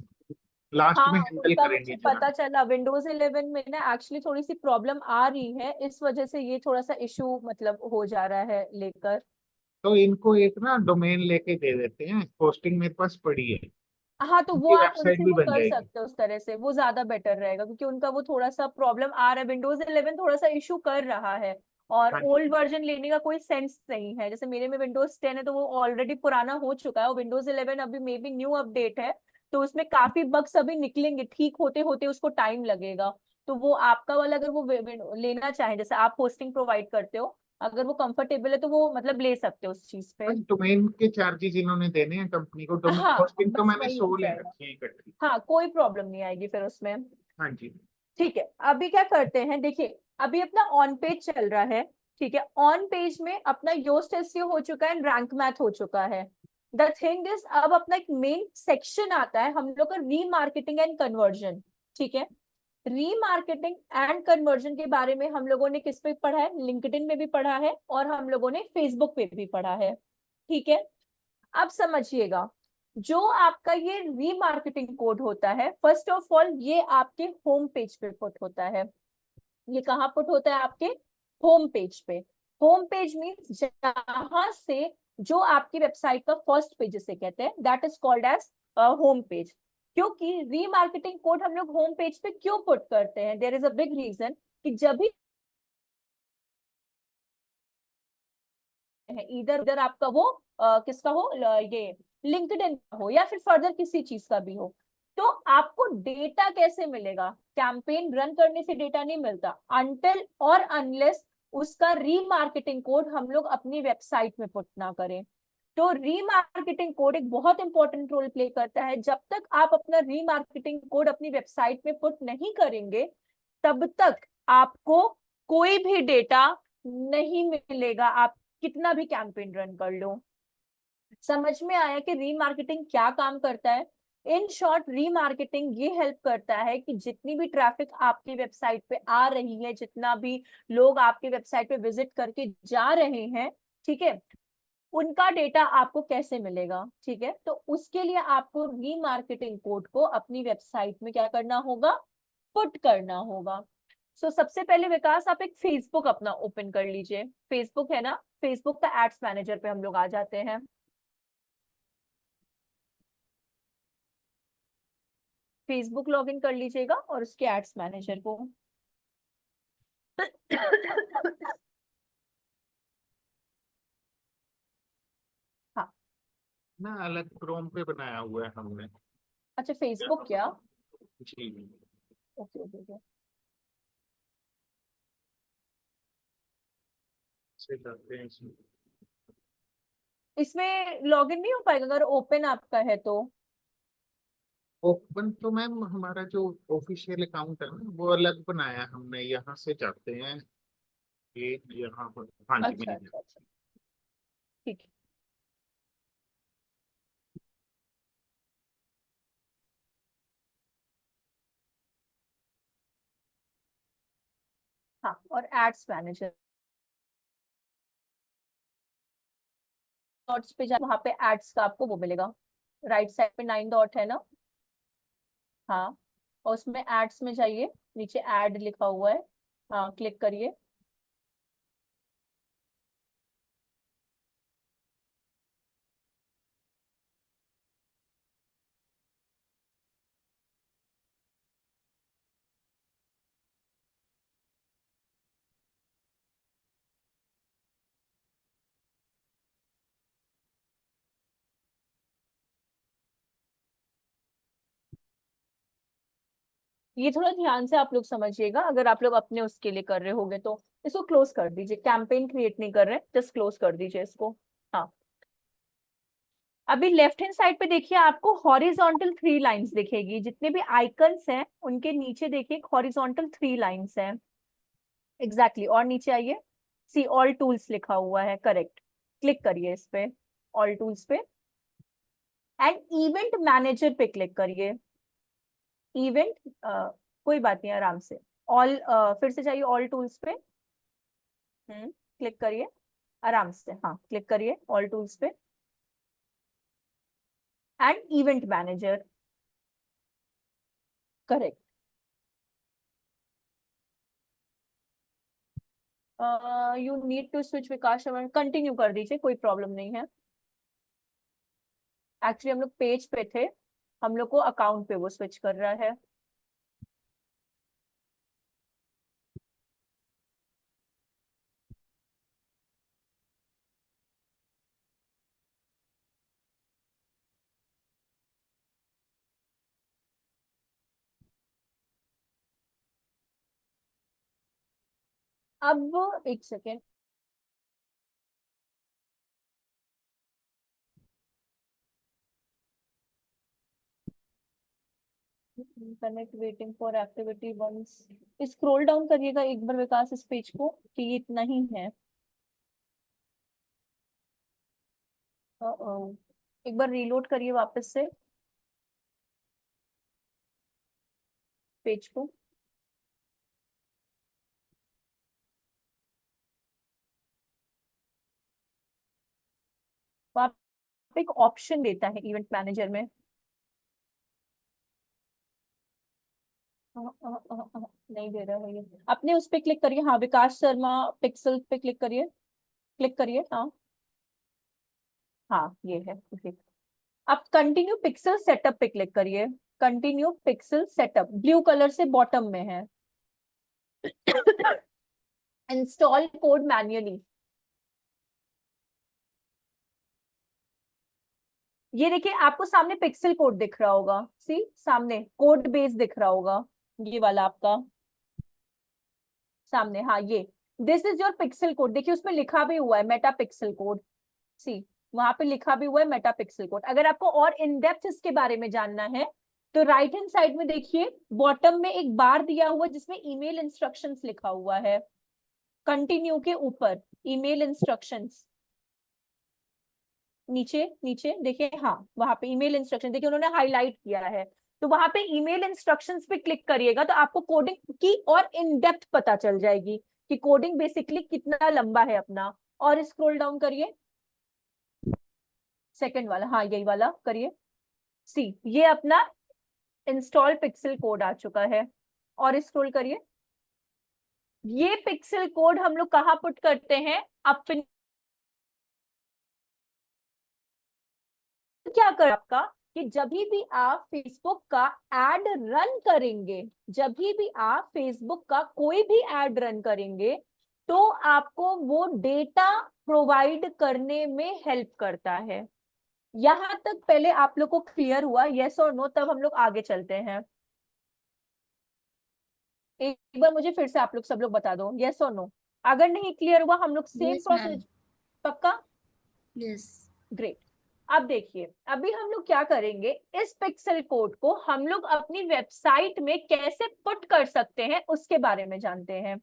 लास्ट में हाँ, हैंडल उसका करेंगे मुझे जरा। पता चला, विंडोज 11 में ना एक्चुअली थोड़ी सी प्रॉब्लम आ रही है, इस वजह से ये थोड़ा सा इशू मतलब हो जा रहा है लेकर। तो इनको एक ना डोमेन लेके दे देते हैं, होस्टिंग मेरे पास पड़ी है, हाँ, तो वो उनकी आप वेबसाइट उनसे भी वो बन कर जाएगी। सकते हो उस तरह से, वो ज्यादा बेटर रहेगा, क्योंकि उनका वो थोड़ा सा प्रॉब्लम आ रहा है, विंडोज 11 थोड़ा सा इशू कर रहा है, और हाँ ओल्ड जी। वर्जन लेने का कोई सेंस नहीं है। जैसे मेरे में विंडोज 10 है, तो वो ऑलरेडी पुराना हो चुका है, और विंडोज 11 अभी मे बी न्यू अपडेट है, तो उसमें काफी बग्स अभी निकलेंगे, ठीक होते होते उसको टाइम लगेगा। तो वो आपका वाला अगर वो लेना चाहे, जैसे आप होस्टिंग प्रोवाइड करते हो, अगर वो कंफर्टेबल है तो वो मतलब ले सकते हो उस चीज पे। बस डोमेन के चार्जेस इन्होंने देने हैं कंपनी को, डोमेन हाँ होस्टिंग तो बस मैंने वही 100 ले जाएगा। रखी है इकट्ठी। हाँ कोई प्रॉब्लम नहीं आएगी फिर उसमें। हाँ जी। ठीक है, अभी क्या करते हैं, देखिए अभी अपना ऑन पेज चल रहा है। ठीक है, ऑन पेज में अपना योस्ट एसईओ हो चुका है, रैंक मैथ हो चुका है। द थिंग इज, अब अपना एक मेन सेक्शन आता है हम लोग का, रीमार्केटिंग एंड कन्वर्जन। ठीक है, रीमार्केटिंग एंड कन्वर्जन के बारे में हम लोगों ने किस पे पढ़ा है, लिंक्डइन में भी पढ़ा है और हम लोगों ने फेसबुक पे भी पढ़ा है। ठीक है, अब समझिएगा, जो आपका ये रीमार्केटिंग कोड होता है, फर्स्ट ऑफ ऑल ये आपके होम पेज पे पुट होता है। ये कहाँ पुट होता है, आपके होम पेज पे। होम पेज मीन्स जहां से जो आपकी वेबसाइट का फर्स्ट पेज जिसे कहते हैं, that is called as home page. क्योंकि रीमार्केटिंग कोड हम लोग होम पेज पे क्यों पुट करते हैं, there is a big reason, कि जब भी है इधर उधर आपका वो किसका हो, ये लिंक्डइन का हो या फिर फर्दर किसी चीज का भी हो, तो आपको डेटा कैसे मिलेगा, कैंपेन रन करने से डेटा नहीं मिलता अनटिल और अनलेस उसका रीमार्केटिंग कोड हम लोग अपनी वेबसाइट में पुट ना करें। तो रीमार्केटिंग कोड एक बहुत इंपॉर्टेंट रोल प्ले करता है। जब तक आप अपना रीमार्केटिंग कोड अपनी वेबसाइट में पुट नहीं करेंगे, तब तक आपको कोई भी डेटा नहीं मिलेगा, आप कितना भी कैंपेन रन कर लो। समझ में आया कि रीमार्केटिंग क्या काम करता है। इन शॉर्ट, रीमार्केटिंग ये हेल्प करता है कि जितनी भी ट्रैफिक आपकी वेबसाइट पे आ रही है, जितना भी लोग आपकी वेबसाइट पे विजिट करके जा रहे हैं, ठीक है, उनका डेटा आपको कैसे मिलेगा। ठीक है, तो उसके लिए आपको रीमार्केटिंग कोड को अपनी वेबसाइट में क्या करना होगा, पुट करना होगा। सबसे पहले विकास, आप एक फेसबुक अपना ओपन कर लीजिए। फेसबुक है ना, फेसबुक का एड्स मैनेजर पे हम लोग आ जाते हैं। फेसबुक लॉगिन कर लीजिएगा और उसके एड्स मैनेजर को हाँ। ना अलग क्रोम पे बनाया हुआ है हमने। अच्छा, फेसबुक क्या, जी। Okay okay okay. से करते हैं इसमें। इसमें लॉगिन नहीं हो पाएगा अगर ओपन आपका है तो। ओपन तो मैम हमारा जो ऑफिशियल अकाउंट है ना वो अलग बनाया है हमने, यहाँ से जाते हैं। ये यहाँ पर, हाँ जी अच्छा मिल गया। अच्छा अच्छा, ठीक है। हाँ, और एड्स मैनेजर डॉट्स पे जा, वहां पे एड्स का आपको वो मिलेगा, राइट साइड पे 9 डॉट है ना। हाँ, और उसमें एड्स में जाइए, नीचे एड लिखा हुआ है, हाँ क्लिक करिए। ये थोड़ा ध्यान से आप लोग समझिएगा, अगर आप लोग अपने उसके लिए कर रहे होगे तो इसको क्लोज कर दीजिए, कैंपेन क्रिएट नहीं कर रहे, जस्ट क्लोज कर दीजिए इसको। हाँ, अभी लेफ्ट हैंड साइड पे देखिए, आपको हॉरिजॉन्टल 3 लाइंस दिखेगी, जितने भी आइकन्स हैं उनके नीचे देखिए हॉरिजॉन्टल 3 लाइंस हैं। एग्जैक्टली और नीचे आइए, सी ऑल टूल्स लिखा हुआ है, करेक्ट। क्लिक करिए इस पे, ऑल टूल्स पे, एंड इवेंट मैनेजर पे क्लिक करिए। इवेंट, कोई बात नहीं, आराम से, ऑल, फिर से जाइए ऑल टूल्स पे, क्लिक करिए, आराम से, हाँ क्लिक करिए ऑल टूल्स पे and event manager, correct. You need to switch Vikas, continue कर दीजिए, कोई प्रॉब्लम नहीं है। एक्चुअली हम लोग पेज पे थे, हम लोग को अकाउंट पे वो स्विच कर रहा है। अब एक second, connect waiting for activity once. Scroll down करिएगा एक बार विकास इस पेज को, कि ये इतना ही है। एक बार रीलोड करिए वापस से पेज को। वहाँ पे एक ऑप्शन देता है इवेंट मैनेजर में। नहीं दे रहा है ये, अपने उस पे क्लिक करिए, हाँ विकास शर्मा पिक्सल पे क्लिक करिए, क्लिक करिए, हाँ। हाँ ये है, ठीक। अब कंटिन्यू पिक्सल सेटअप पे क्लिक करिए। Continue pixel setup blue colour से बॉटम में है। Install code manually. ये देखिए आपको सामने पिक्सल कोड दिख रहा होगा, सी सामने कोड बेस दिख रहा होगा, ये वाला आपका सामने, हाँ ये। This is your pixel code, देखिए उसमें लिखा भी हुआ है मेटा पिक्सल कोड। सी वहां पे लिखा भी हुआ है मेटा पिक्सल कोड। अगर आपको और इन डेप्थ इसके बारे में जानना है तो राइट हैंड साइड में देखिए बॉटम में एक बार दिया हुआ जिसमें ईमेल इंस्ट्रक्शंस लिखा हुआ है। कंटिन्यू के ऊपर ईमेल इंस्ट्रक्शंस, नीचे नीचे देखिए, हाँ वहां पे ईमेल इंस्ट्रक्शन देखिए उन्होंने हाईलाइट किया है। तो वहां पे ईमेल इंस्ट्रक्शंस पे क्लिक करिएगा तो आपको कोडिंग की और इन डेप्थ पता चल जाएगी कि कोडिंग बेसिकली कितना लंबा है अपना। और स्क्रॉल डाउन करिए, सेकंड वाला, हाँ यही वाला करिए। सी ये अपना इंस्टॉल पिक्सल कोड आ चुका है। और स्क्रॉल करिए। ये पिक्सल कोड हम लोग कहाँ पुट करते हैं अपने, क्या कर आपका कि जब भी आप फेसबुक का एड रन करेंगे, जब भी आप फेसबुक का कोई भी एड रन करेंगे तो आपको वो डेटा प्रोवाइड करने में हेल्प करता है। यहां तक पहले आप लोग को क्लियर हुआ, यस और नो? तब हम लोग आगे चलते हैं। एक बार मुझे फिर से आप लोग सब लोग बता दो, यस और नो। अगर नहीं क्लियर हुआ हम लोग सेम यस मैम। प्रोसेस। पक्का? यस। ग्रेट। अब देखिए अभी हम लोग क्या करेंगे, इस पिक्सल कोड को हम लोग अपनी वेबसाइट में कैसे पुट कर सकते हैं उसके बारे में जानते हैं।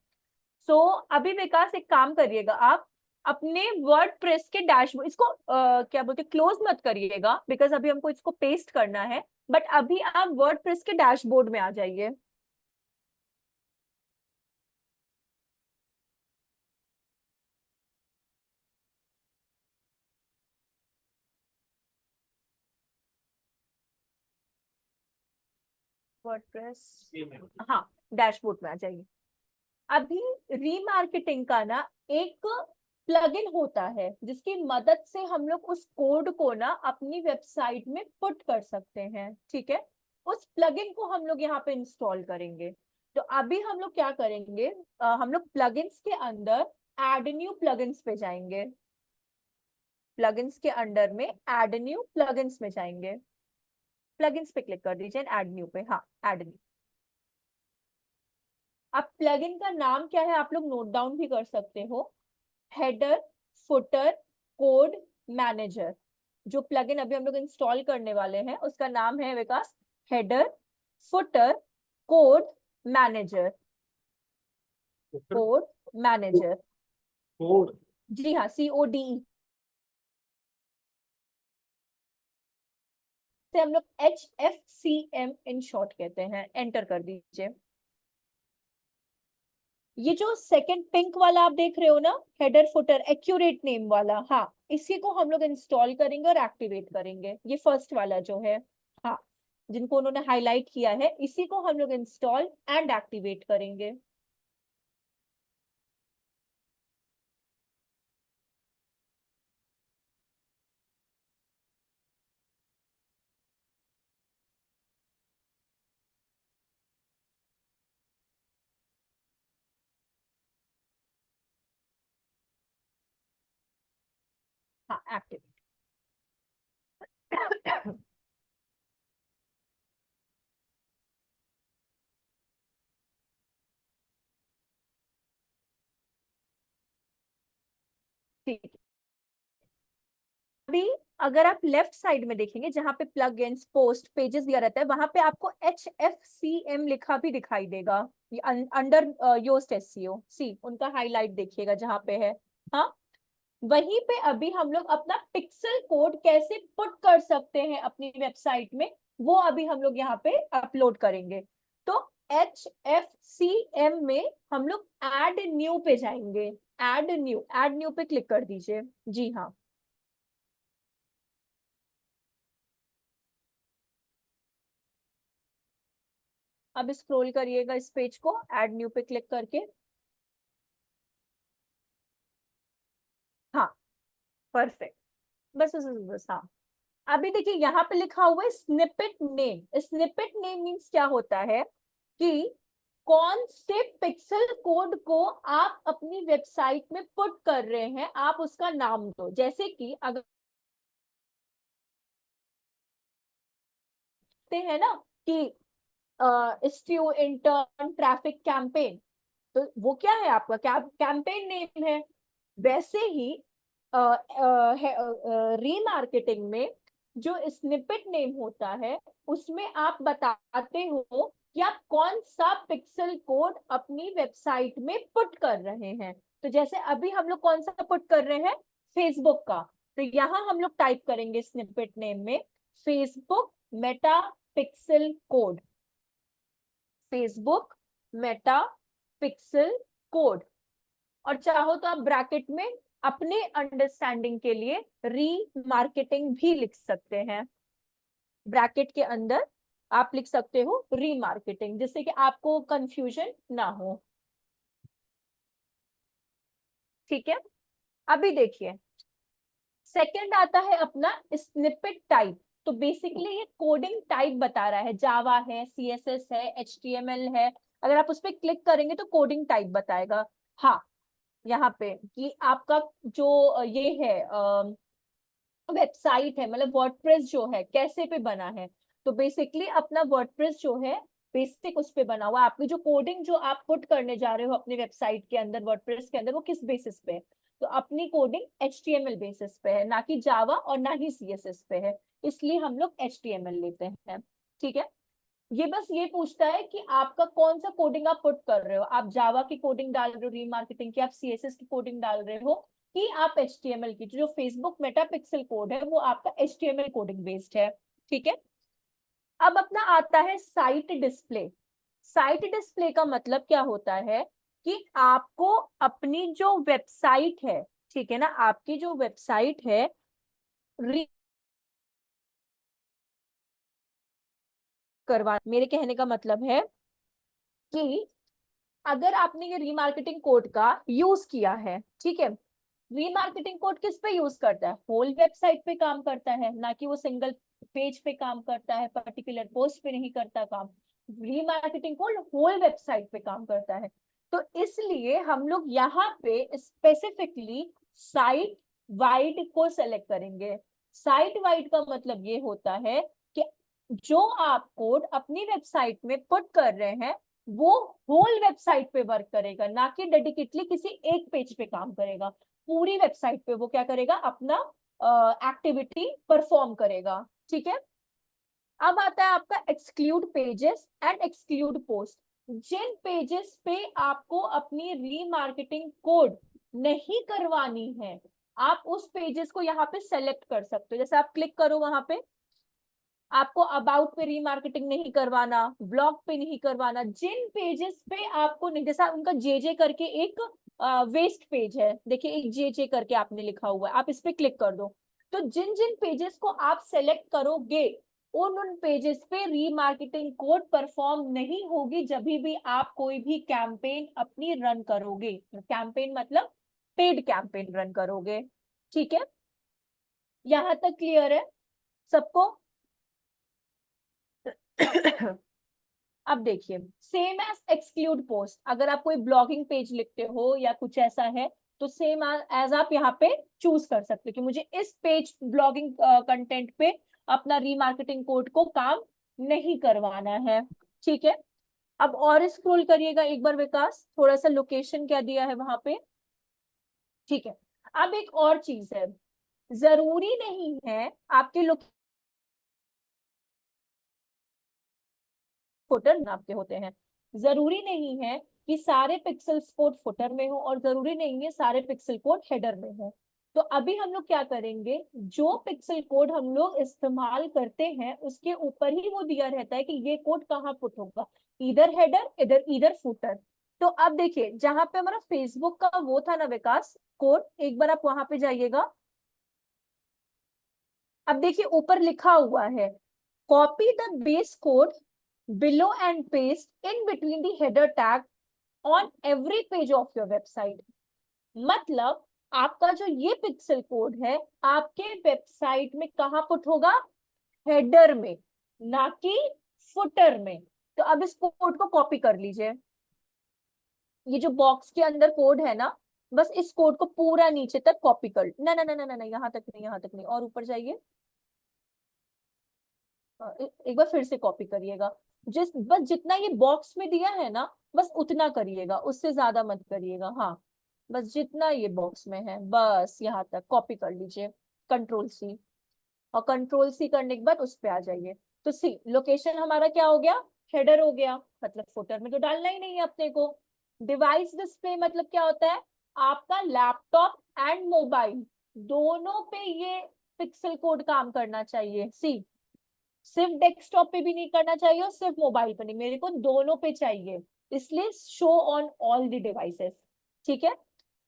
सो अभी विकास एक काम करिएगा, आप अपने वर्डप्रेस के डैशबोर्ड इसको क्या बोलते, क्लोज मत करिएगा बिकॉज अभी हमको इसको पेस्ट करना है। बट अभी आप वर्डप्रेस के डैशबोर्ड में आ जाइए। वर्डप्रेस, हाँ डैशबोर्ड में आ जाइए। अभी रीमार्केटिंग का ना एक प्लगइन होता है जिसकी मदद से हम लोग उस कोड को ना अपनी वेबसाइट में पुट कर सकते हैं, ठीक है। उस प्लगइन को हम लोग यहाँ पे इंस्टॉल करेंगे। तो अभी हम लोग क्या करेंगे, हम लोग प्लगइन्स के अंदर एड न्यू प्लगइन्स पे जाएंगे। प्लगइन्स के अंडर में एड न्यू प्लगइन्स में जाएंगे। प्लगइन्स पे क्लिक कर दीजिए, एड न्यू पे, हाँ एड न्यू। अब प्लगइन का नाम क्या है आप लोग नोट डाउन भी कर सकते हो। Header footer code manager. जो प्लगइन अभी हम लोग इंस्टॉल करने वाले हैं उसका नाम है Vikas header footer code manager. Code manager, code. जी हाँ, CODE से हम लोग HFCM इन शॉर्ट कहते हैं। एंटर कर दीजिए। ये जो सेकंड पिंक वाला आप देख रहे हो ना, हेडर फुटर एक्यूरेट नेम वाला, हाँ इसी को हम लोग इंस्टॉल करेंगे और एक्टिवेट करेंगे। ये फर्स्ट वाला जो है, हाँ जिनको उन्होंने हाईलाइट किया है, इसी को हम लोग इंस्टॉल एंड एक्टिवेट करेंगे। हाँ एक्टिवेट। ठीक है। अभी अगर आप लेफ्ट साइड में देखेंगे जहां पे प्लग इन्स पोस्ट पेजेस दिया रहता है, वहां पे आपको HFCM लिखा भी दिखाई देगा, अंडर योस्ट SEO सी, उनका हाईलाइट देखिएगा जहां पे है। हाँ, वहीं पे अभी हम लोग अपना पिक्सल कोड कैसे पुट कर सकते हैं अपनी वेबसाइट में, वो अभी हम लोग यहाँ पे अपलोड करेंगे। तो HFCM में हम लोग ऐड न्यू पे जाएंगे। ऐड न्यू पे क्लिक कर दीजिए। जी हाँ, अब स्क्रॉल करिएगा इस पेज को ऐड न्यू पे क्लिक करके। हाँ, परफेक्ट। बस हाँ, अभी देखिए यहाँ पे लिखा हुआ है snippet name. Snippet name means क्या होता है कि कौन से पिक्सल कोड को आप अपनी वेबसाइट में पुट कर रहे हैं, आप उसका नाम दो। जैसे कि अगर है ना कि स्ट्यू इंटर्न ट्रैफिक कैंपेन, तो वो क्या है आपका कैंपेन नेम है। वैसे ही रीमार्केटिंग में जो स्निपेट नेम होता है, उसमें आप बताते हो कि आप कौन सा पिक्सल कोड अपनी वेबसाइट में पुट कर रहे हैं। तो जैसे अभी हम लोग कौन सा पुट कर रहे हैं, फेसबुक का, तो यहाँ हम लोग टाइप करेंगे स्निपेट नेम में Facebook Meta pixel code. Facebook Meta pixel code, और चाहो तो आप ब्रैकेट में अपने अंडरस्टैंडिंग के लिए री मार्केटिंग भी लिख सकते हैं। ब्रैकेट के अंदर आप लिख सकते हो री मार्केटिंग, जिससे कि आपको कंफ्यूजन ना हो। ठीक है, अभी देखिए सेकंड आता है अपना स्निपेट टाइप। तो बेसिकली ये कोडिंग टाइप बता रहा है, जावा है, CSS है, HTML है। अगर आप उस पर क्लिक करेंगे तो कोडिंग टाइप बताएगा। हाँ, यहाँ पे कि आपका जो ये है वेबसाइट है, मतलब वर्डप्रेस जो है कैसे पे बना है। तो बेसिकली अपना वर्डप्रेस जो है बेसिक उस पे बना हुआ है। आपकी जो कोडिंग जो आप पुट करने जा रहे हो अपनी वेबसाइट के अंदर वर्डप्रेस के अंदर, वो किस बेसिस पे है, तो अपनी कोडिंग HTML बेसिस पे है, ना कि जावा और ना ही CSS पे है। इसलिए हम लोग HTML लेते हैं। ठीक है, ये बस ये पूछता है कि आपका कौन सा कोडिंग आप पुट कर रहे हो, आप जावा की कोडिंग डाल रहे हो रीमार्केटिंग की, आप CSS की कोडिंग डाल रहे हो, कि आप HTML की। जो फेसबुक मेटा पिक्सल कोड है वो आपका HTML कोडिंग बेस्ड है। ठीक है, अब अपना आता है साइट डिस्प्ले। साइट डिस्प्ले का मतलब क्या होता है कि आपको अपनी जो वेबसाइट है, ठीक है ना, आपकी जो वेबसाइट है करवा, मेरे कहने का मतलब है कि अगर आपने ये रीमार्केटिंग कोड का यूज किया है, ठीक है, रीमार्केटिंग कोड किस पे यूज करता है, होल वेबसाइट पे काम करता है, ना कि वो सिंगल पेज पे काम करता है, पर्टिकुलर पोस्ट पे नहीं करता काम। रीमार्केटिंग कोड होल वेबसाइट पे काम करता है। तो इसलिए हम लोग यहाँ पे स्पेसिफिकली साइट वाइड को सेलेक्ट करेंगे। साइट वाइड का मतलब ये होता है कि जो आप कोड अपनी वेबसाइट में पुट कर रहे हैं वो होल वेबसाइट पे वर्क करेगा, ना कि डेडिकेटली किसी एक पेज पे काम करेगा। पूरी वेबसाइट पे वो क्या करेगा, अपना एक्टिविटी परफॉर्म करेगा। ठीक है, अब आता है आपका exclude pages and exclude post. जिन पेजेस पे आपको अपनी रीमार्केटिंग कोड नहीं करवानी है, आप उस पेजेस को यहाँ पे सेलेक्ट कर सकते हो। जैसे आप क्लिक करो वहां पे, आपको अबाउट पे रीमार्केटिंग नहीं करवाना, ब्लॉग पे नहीं करवाना, जिन पेजेस पे आपको नहीं, जैसा उनका JJ करके एक वेस्ट पेज है, देखिए एक JJ करके आपने लिखा हुआ है, आप इस पे क्लिक कर दो। तो जिन जिन पेजेस को आप सेलेक्ट करोगे उन पेजेस पे रीमार्केटिंग कोड परफॉर्म नहीं होगी जब भी आप कोई भी कैंपेन अपनी रन करोगे। कैंपेन मतलब पेड कैंपेन रन करोगे। ठीक है, यहां तक क्लियर है सबको? अब देखिए सेम एज एक्सक्लूड पोस्ट, अगर आप कोई ब्लॉगिंग पेज लिखते हो या कुछ ऐसा है, तो सेम एज आप यहाँ पे चूज कर सकते हो कि मुझे इस पेज ब्लॉगिंग कंटेंट पे अपना रीमार्केटिंग कोड को काम नहीं करवाना है। ठीक है, अब और स्क्रॉल करिएगा एक बार विकास, थोड़ा सा लोकेशन क्या दिया है वहां पे। ठीक है, अब एक और चीज है, जरूरी नहीं है आपके लोग फुटर आपके होते हैं, जरूरी नहीं है कि सारे पिक्सल कोड फुटर में हो और जरूरी नहीं है सारे पिक्सल कोड हेडर में हो। तो अभी हम लोग क्या करेंगे, जो पिक्सल कोड हम लोग इस्तेमाल करते हैं उसके ऊपर ही वो दिया रहता है कि ये कोड कहाँ पुट होगा, इधर हेडर इधर इधर फुटर। तो अब देखिए जहां पे हमारा फेसबुक का वो था ना विकास कोड, एक बार आप वहां पे जाइएगा। अब देखिए ऊपर लिखा हुआ है, copy the base code below and paste in between the header tag on every page of your website। मतलब आपका जो ये पिक्सल कोड है आपके वेबसाइट में कहां पुट होगा, हेडर में, ना कि फुटर में। तो अब इस कोड को कॉपी कर लीजिए, ये जो बॉक्स के अंदर कोड है ना, बस इस कोड को पूरा नीचे तक कॉपी कर, ना ना ना ना ना, यहाँ तक नहीं, यहाँ तक नहीं, और ऊपर जाइए। एक बार फिर से कॉपी करिएगा, जिस बस जितना ये बॉक्स में दिया है ना बस उतना करिएगा, उससे ज्यादा मत करिएगा। हाँ, बस जितना ये बॉक्स में है बस यहाँ तक कॉपी कर लीजिए, कंट्रोल सी। और कंट्रोल सी करने के बाद उस पे आ जाइए। तो सी लोकेशन हमारा क्या हो गया, हेडर हो गया, मतलब फुटर में तो डालना ही नहीं है अपने को। डिवाइस डिस्प्ले मतलब क्या होता है, आपका लैपटॉप एंड मोबाइल दोनों पे ये पिक्सल कोड काम करना चाहिए। सी सिर्फ डेस्कटॉप पे भी नहीं करना चाहिए और सिर्फ मोबाइल पे नहीं, मेरे को दोनों पे चाहिए, इसलिए show on all the devices. ठीक है,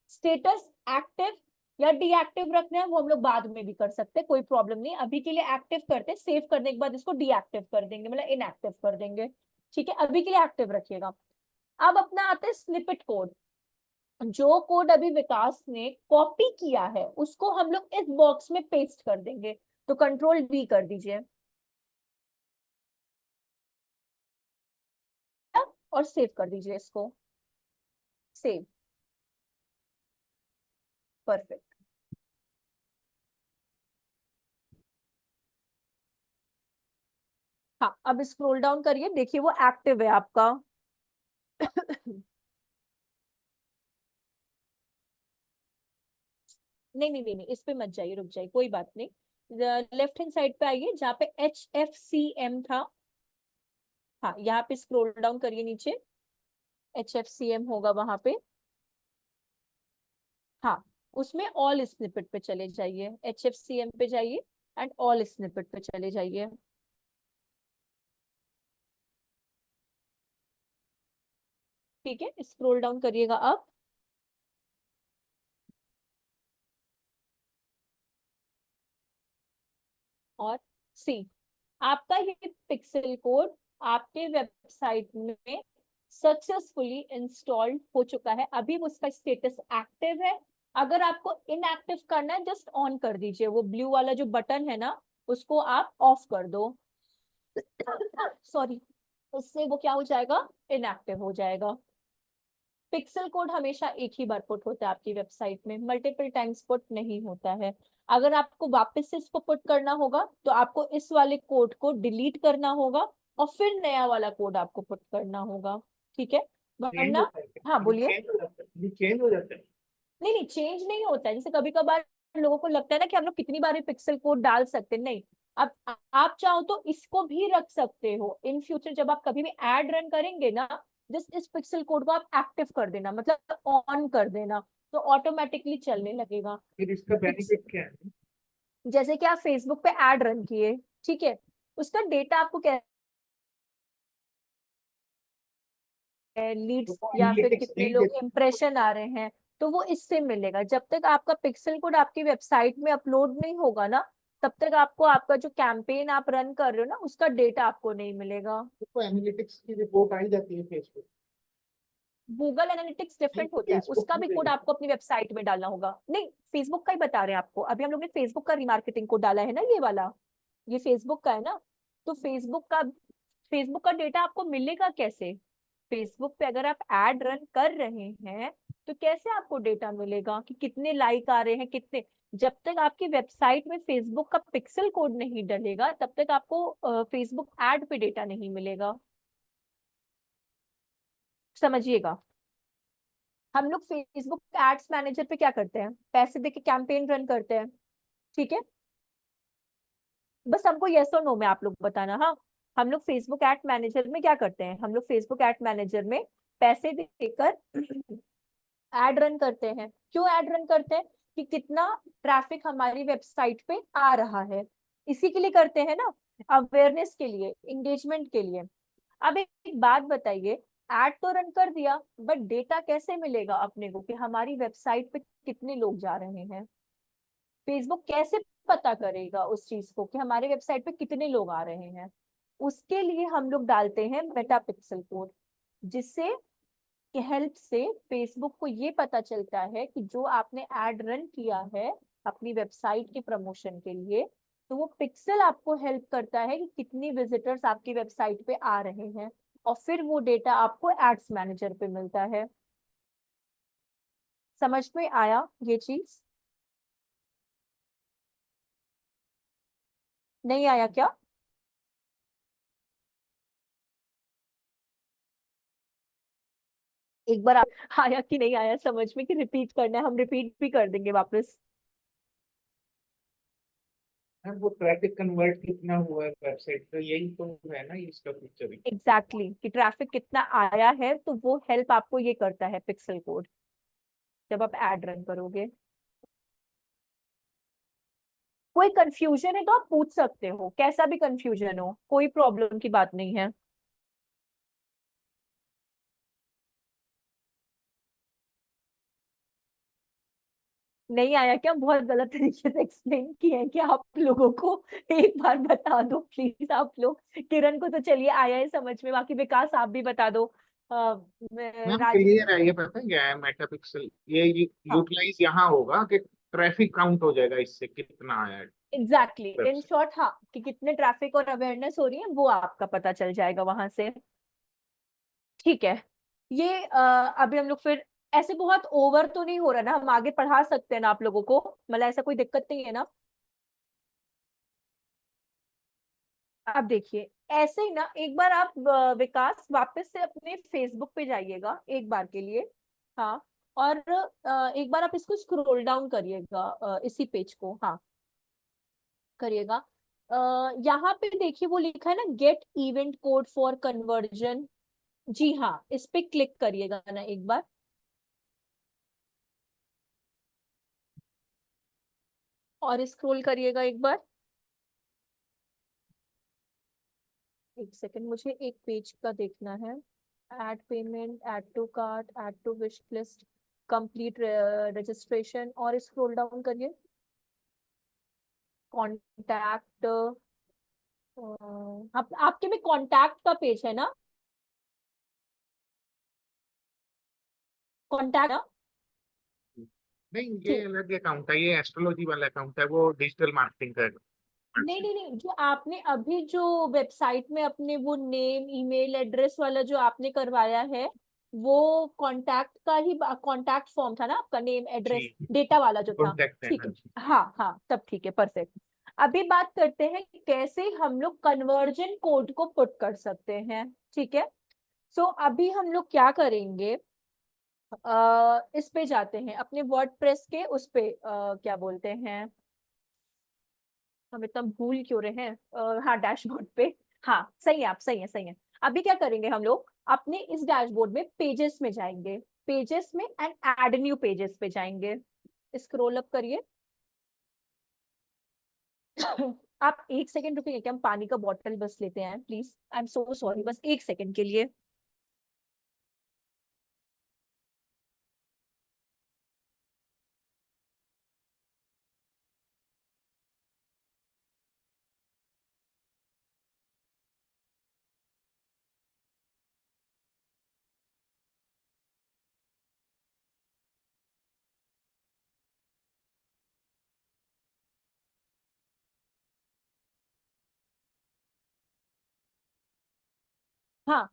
स्टेटस एक्टिव या डीएक्टिव रखना है वो हम लोग बाद में भी कर सकते हैं, कोई प्रॉब्लम नहीं, अभी के लिए एक्टिव करते हैं, सेव करने के बाद इसको डीएक्टिव कर देंगे, मतलब इनएक्टिव कर देंगे। ठीक है, अभी के लिए एक्टिव रखिएगा। अब अपना आता है स्निपेट कोड, जो कोड अभी विकास ने कॉपी किया है उसको हम लोग इस बॉक्स में पेस्ट कर देंगे। तो कंट्रोल वी कर दीजिए और सेव कर दीजिए इसको, सेव, परफेक्ट। हाँ, अब स्क्रॉल डाउन करिए, देखिए वो एक्टिव है आपका। नहीं नहीं नहीं नहीं, इस पे मत जाइए, रुक जाइए, कोई बात नहीं। लेफ्ट हैंड साइड पे आइए जहाँ पे HFCM था, हाँ यहाँ पे स्क्रॉल डाउन करिए नीचे, HFCM होगा वहां पे। हाँ, उसमें ऑल स्निपेट पे चले जाइए, HFCM पे जाइए एंड ऑल स्निपेट पे चले जाइए। ठीक है, स्क्रॉल डाउन करिएगा अब, और सी आपका ये पिक्सल कोड आपके वेबसाइट में सक्सेसफुली इंस्टॉल्ड हो चुका है। अभी उसका स्टेटस एक्टिव है, अगर आपको इनएक्टिव करना है जस्ट ऑन कर दीजिए, वो ब्लू वाला जो बटन है ना उसको आप ऑफ कर दो। सॉरी, उससे वो क्या हो जाएगा, इनएक्टिव हो जाएगा। पिक्सल कोड हमेशा एक ही बार पुट होता है आपकी वेबसाइट में, मल्टीपल टाइम्स पुट नहीं होता है। अगर आपको वापस से इसको पुट करना होगा तो आपको इस वाले कोड को डिलीट करना होगा और फिर नया वाला कोड आपको पुट करना होगा। ठीक है, चेंज वरना, होता है क्या? हाँ ये बोलिए। चेंज हो जाता है, ये चेंज हो जाता है। नहीं नहीं, चेंज नहीं होता है, जैसे कभी कभार लोगों को लगता है ना कि हम लोग कितनी बार पिक्सल कोड डाल सकते हैं, नहीं। अब आप चाहो तो इसको भी रख सकते हो, इन फ्यूचर जब आप कभी भी एड रन करेंगे ना, जस्ट इस पिक्सल कोड को आप एक्टिव कर देना, मतलब ऑन कर देना, तो ऑटोमेटिकली चलने लगेगा। फिर इसका बेनिफिट क्या है? जैसे कि आप फेसबुक पे एड रन किए, ठीक है, उसका डेटा आपको क्या है, तो लीड्स वो या फिर एनालिटिक्स कितने नहीं लोग देता? इम्प्रेशन आ रहे हैं, तो वो इससे मिलेगा। जब तक आपका पिक्सल कोड आपकी वेबसाइट में अपलोड नहीं होगा ना, तब तक आपको आपका जो कैंपेन आप रन कर रहे हो ना उसका डेटा आपको नहीं मिलेगा। तो एनालिटिक्स की रिपोर्ट आई जाती है फेसबुक? गूगल एनालिटिक्स नहीं, डिफरेंट होता है, फेसबुक उसका भी भी कोड देगा। आपको अपनी वेबसाइट में डालना होगा। नहीं, फेसबुक का ही बता रहे हैं आपको, अभी हम लोग ने फेसबुक का रिमार्केटिंग कोड डाला है ना, ये वाला, ये फेसबुक का है ना। तो फेसबुक का डेटा आपको मिलेगा कैसे, फेसबुक पे अगर आप एड रन कर रहे हैं तो कैसे आपको डेटा मिलेगा कि कितने लाइक आ रहे हैं, कितने। जब तक आपकी वेबसाइट में फेसबुक का पिक्सल कोड नहीं डलेगा तब तक आपको फेसबुक एड पे डेटा नहीं मिलेगा, समझिएगा। हम लोग फेसबुक एड्स मैनेजर पे क्या करते हैं, पैसे देके कैंपेन रन करते हैं, ठीक है, बस हमको यस और नो में आप लोग बताना। हाँ, हम लोग फेसबुक एड मैनेजर में क्या करते हैं, हम लोग फेसबुक एड मैनेजर में पैसे देकर एड रन करते हैं। क्यों एड रन करते हैं, कि कितना ट्रैफिक हमारी वेबसाइट पे आ रहा है, इसी के लिए करते हैं ना, अवेयरनेस के लिए, इंगेजमेंट के लिए। अब एक बात बताइए, एड तो रन कर दिया, बट डेटा कैसे मिलेगा अपने को कि हमारी वेबसाइट पे कितने लोग जा रहे हैं? फेसबुक कैसे पता करेगा उस चीज को कि हमारे वेबसाइट पे कितने लोग आ रहे हैं? उसके लिए हम लोग डालते हैं मेटा पिक्सल कोड, जिससे की हेल्प से फेसबुक को ये पता चलता है कि जो आपने एड रन किया है अपनी वेबसाइट के प्रमोशन के लिए, तो वो पिक्सल आपको हेल्प करता है कि कितनी विजिटर्स आपकी वेबसाइट पे आ रहे हैं, और फिर वो डेटा आपको एड्स मैनेजर पे मिलता है। समझ में आया ये चीज? नहीं आया क्या? एक बार आया कि नहीं आया समझ में, कि रिपीट करना है, हम रिपीट भी कर देंगे वापस। हाँ, वो ट्रैफिक कन्वर्ट कितना हुआ है वेबसाइट पे, यही तो है ना इसका फीचर। एग्जैक्टली exactly, कि ट्रैफिक कितना आया है, तो वो हेल्प आपको ये करता है पिक्सल कोड, जब आप एड रन करोगे। कोई कंफ्यूजन है तो आप पूछ सकते हो, कैसा भी कंफ्यूजन हो, कोई प्रॉब्लम की बात नहीं है। नहीं आया क्या? बहुत गलत तरीके से एक्सप्लेन किया है क्या आप लोगों को? एक बार बता दो प्लीज आप लोग। किरण को तो चलिए आया है समझ में, बाकी विकास आप भी बता दो। मैम राजवीर। क्लियर है, ये पता है क्या है मेटापिक्सल, ये हाँ, यूटिलाइज यहाँ होगा कि ट्रैफिक काउंट हो जाएगा इससे कितना आया है एग्जैक्टली, इन वेबसाइट। शॉर्ट, हाँ, कि कितने ट्रैफिक और अवेयरनेस हो रही है वो आपका पता चल जाएगा वहां से। ठीक है, ये अभी हम लोग फिर, ऐसे बहुत ओवर तो नहीं हो रहा ना, हम आगे पढ़ा सकते हैं ना आप लोगों को, मतलब ऐसा कोई दिक्कत नहीं है ना? अब देखिए, ऐसे ही ना, एक बार आप विकास वापस से अपने फेसबुक पे जाइएगा एक बार के लिए। हाँ, और एक बार आप इसको स्क्रॉल डाउन करिएगा, इसी पेज को, हाँ, करिएगा। यहाँ पे देखिए वो लिखा है ना, get event code for conversion. जी हाँ, इस पे क्लिक करिएगा ना एक बार, और स्क्रॉल करिएगा एक बार। एक सेकंड, मुझे एक पेज का देखना है। Add payment, add to cart, add to wish list, complete registration, और स्क्रॉल डाउन करिए। कॉन्टैक्ट, आप आपके में कॉन्टैक्ट का पेज है ना? कॉन्टैक्ट, नहीं, ये ठीक। अलग अकाउंट है, ये एस्ट्रोलॉजी वाला अकाउंट है, वो डिजिटल मार्केटिंग का account नहीं है। नहीं नहीं, जो आपने अभी जो वेबसाइट में अपने वो नेम ईमेल एड्रेस वाला जो आपने करवाया है, वो कॉन्टैक्ट का ही, कॉन्टैक्ट फॉर्म था ना आपका, नेम जी, एड्रेस डेटा वाला जो था। कॉन्टेक्ट है, ठीक हाँ है, जी। हाँ हाँ, तब ठीक है, परफेक्ट। अभी बात करते हैं कि कैसे हम लोग कन्वर्जन कोड को पुट कर सकते हैं। ठीक है, सो अभी हम लोग क्या करेंगे, इस पे जाते हैं अपने वर्डप्रेस के उस पे, क्या बोलते हैं, हम इतना भूल क्यों रहे हैं, हाँ, डैशबोर्ड पे। हाँ, सही है, आप सही है, सही है। अभी क्या करेंगे हम लोग, अपने इस डैशबोर्ड में पेजेस में जाएंगे, पेजेस में एंड ऐड न्यू पेजेस पे जाएंगे। स्क्रॉल अप करिए। आप एक सेकंड रुकिए, क्या हम पानी का बॉटल बस लेते हैं please, I am so sorry, बस एक सेकंड के लिए। हाँ,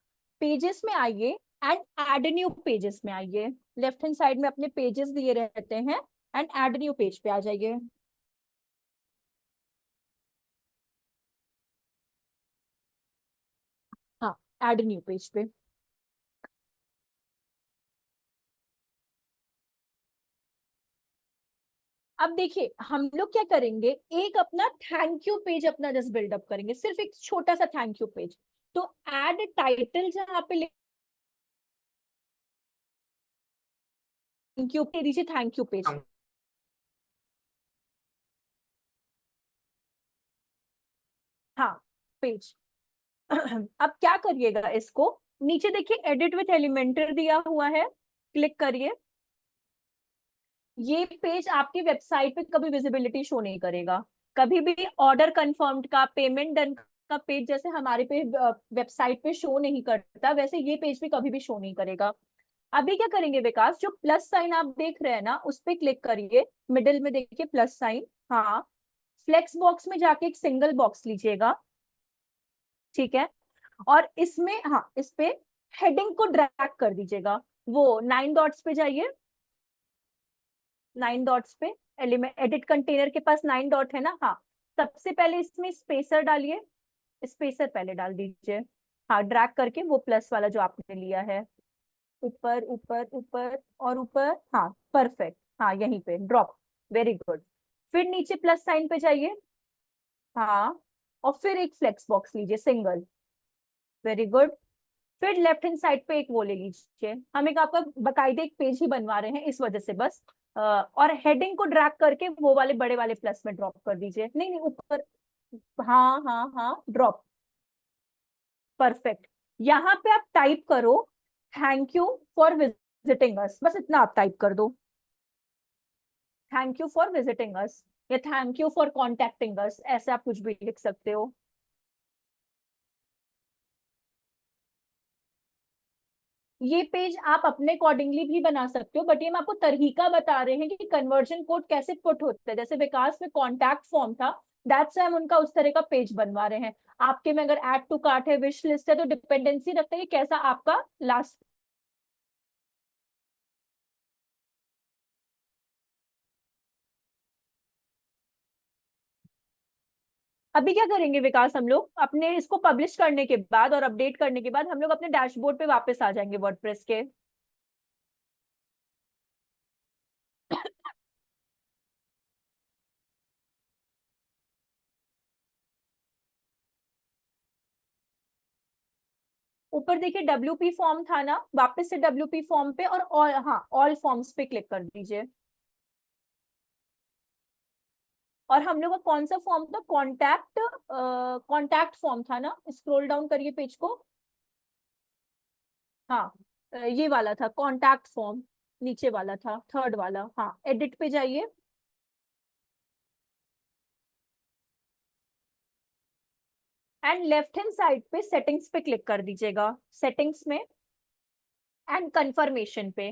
पेजेस में आइए एंड ऐड न्यू पेजेस में आइए। लेफ्ट हैंड साइड में अपने पेजेस दिए रहते हैं, एंड ऐड न्यू पेज पे आ जाइए। हाँ, ऐड न्यू पेज पे। अब देखिए हम लोग क्या करेंगे, एक अपना थैंक यू पेज अपना जस्ट बिल्डअप करेंगे, सिर्फ एक छोटा सा थैंक यू पेज। तो एड टाइटल जहां पे थैंक यू पे दीजिए, थैंक यू पेज। हाँ, पेज। अब क्या करिएगा, इसको नीचे देखिए एडिट विथ एलिमेंटर दिया हुआ है, क्लिक करिए। ये पेज आपकी वेबसाइट पे कभी विजिबिलिटी शो नहीं करेगा, कभी भी ऑर्डर कंफर्म्ड का, पेमेंट डन का पेज जैसे हमारे पे वेबसाइट पे शो नहीं करता, वैसे ये पेज भी कभी भी शो नहीं करेगा। अभी क्या करेंगे विकास, जो प्लस साइन आप देख रहे हैं ना, उस पे क्लिक करिए, मिडिल में देखिए प्लस साइन। हाँ, फ्लेक्स बॉक्स में जाके एक सिंगल बॉक्स लीजिएगा, ठीक है। और इसमें, हाँ, इस पे हेडिंग को ड्रैग कर दीजिएगा, वो 9 डॉट्स पे जाइए, 9 डॉट्स पे, एलिमेंट एडिट कंटेनर के पास 9 डॉट है ना, हाँ। सबसे पहले इसमें स्पेसर डालिए, स्पेसर पहले डाल दीजिए। हाँ, ड्रैग करके वो प्लस वाला जो आपने लिया है, ऊपर ऊपर ऊपर और ऊपर, हाँ परफेक्ट, हाँ यहीं पे ड्रॉप, वेरी गुड। फिर नीचे प्लस साइन पे जाइए, हाँ, और फिर एक फ्लेक्स बॉक्स लीजिए सिंगल, वेरी गुड। फिर लेफ्ट हैंड साइड पे एक वो ले लीजिए, हम एक आपका बकायदे एक पेज ही बनवा रहे हैं इस वजह से बस, और हेडिंग को ड्रैग करके वो वाले बड़े वाले प्लस में ड्रॉप कर दीजिए, नहीं नहीं ऊपर, हाँ हाँ हाँ ड्रॉप, परफेक्ट। यहाँ पे आप टाइप करो थैंक यू फॉर विजिटिंग अस, बस इतना आप टाइप कर दो, थैंक यू फॉर विजिटिंग अस या थैंक यू फॉर कॉन्टेक्टिंग अस, ऐसे आप कुछ भी लिख सकते हो। ये पेज आप अपने अकॉर्डिंगली भी बना सकते हो, बट ये हम आपको तरीका बता रहे हैं कि कन्वर्जन कोड कैसे पुट होता है, जैसे विकास में कॉन्टैक्ट फॉर्म था, दैट्स हम उनका उस तरह का पेज बनवा रहे हैं। आपके में अगर ऐड टू कार्ट है, विश लिस्ट है, तो डिपेंडेंसी रखता है कि कैसा आपका लास्ट। अभी क्या करेंगे विकास, हम लोग अपने इसको पब्लिश करने के बाद और अपडेट करने के बाद हम लोग अपने डैशबोर्ड पे वापस आ जाएंगे वर्डप्रेस के। ऊपर देखिए WP फॉर्म था ना, वापस से WP फॉर्म पे और हाँ ऑल फॉर्म्स पे क्लिक कर दीजिए। और हम लोग का कौन सा फॉर्म था, कॉन्टैक्ट फॉर्म था ना, स्क्रॉल डाउन करिए पेज को। हाँ, ये वाला था कॉन्टैक्ट फॉर्म, नीचे वाला था थर्ड वाला, हाँ एडिट पे जाइए। एंड लेफ्ट हैंड साइड पे सेटिंग्स पे क्लिक कर दीजिएगा, सेटिंग्स में एंड कंफर्मेशन पे,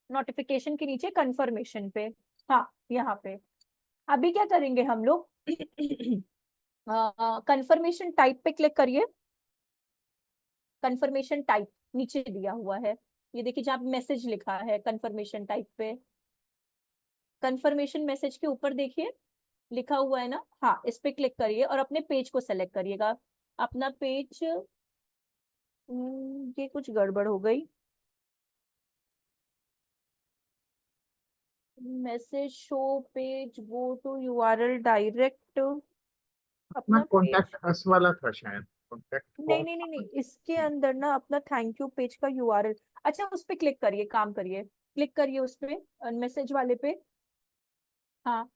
नोटिफिकेशन के नीचे कंफर्मेशन पे, हाँ यहाँ पे। अभी क्या करेंगे हम लोग, कंफर्मेशन टाइप पे क्लिक करिए, कंफर्मेशन टाइप नीचे दिया हुआ है, ये देखिए जहाँ मैसेज लिखा है कंफर्मेशन टाइप पे, कंफर्मेशन मैसेज के ऊपर देखिए लिखा हुआ है ना, हाँ इस पे क्लिक करिए और अपने पेज को सेलेक्ट करिएगा, अपना पेज। ये कुछ गड़बड़ हो गई, message show page, go to URL direct, अपना अपना पेज। कॉन्टैक्ट अस वाला था शायद, कॉन्टैक्ट नहीं नहीं नहीं नहीं, इसके अंदर ना अपना थैंक यू पेज का यूआरएल, अच्छा उस पे क्लिक करिए, काम करिए, क्लिक करिए उस पे मैसेज वाले पे, हाँ,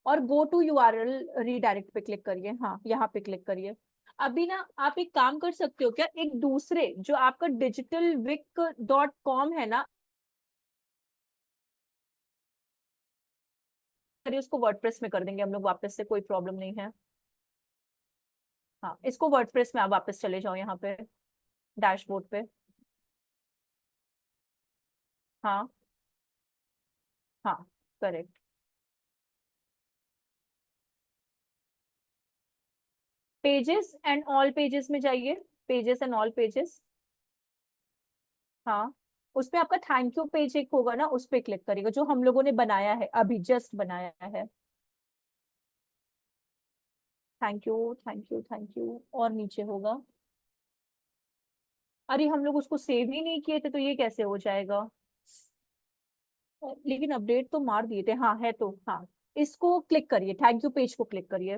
और गो टू यूआरएल रीडायरेक्ट पे क्लिक करिए, हाँ यहाँ पे क्लिक करिए। अभी ना आप एक काम कर सकते हो क्या, एक दूसरे जो आपका digitalvic.com है ना, करिए उसको वर्डप्रेस में कर देंगे हम लोग वापस से, कोई प्रॉब्लम नहीं है। हाँ, इसको वर्डप्रेस में आप वापस चले जाओ यहाँ पे डैशबोर्ड पे, हाँ हाँ correct. Pages and all pages में जाइए, पेजेस एंड ऑल पेजेस, हाँ, उसमें आपका थैंक यू पेज एक होगा ना, उस पे क्लिक करिएगा जो हम लोगों ने बनाया है, अभी जस्ट बनाया है। Thank you thank you thank you, और नीचे होगा, अरे हम लोग उसको सेव ही नहीं किए थे तो ये कैसे हो जाएगा, लेकिन अपडेट तो मार दिए थे, हाँ है तो, हाँ इसको क्लिक करिए, थैंक यू पेज को क्लिक करिए।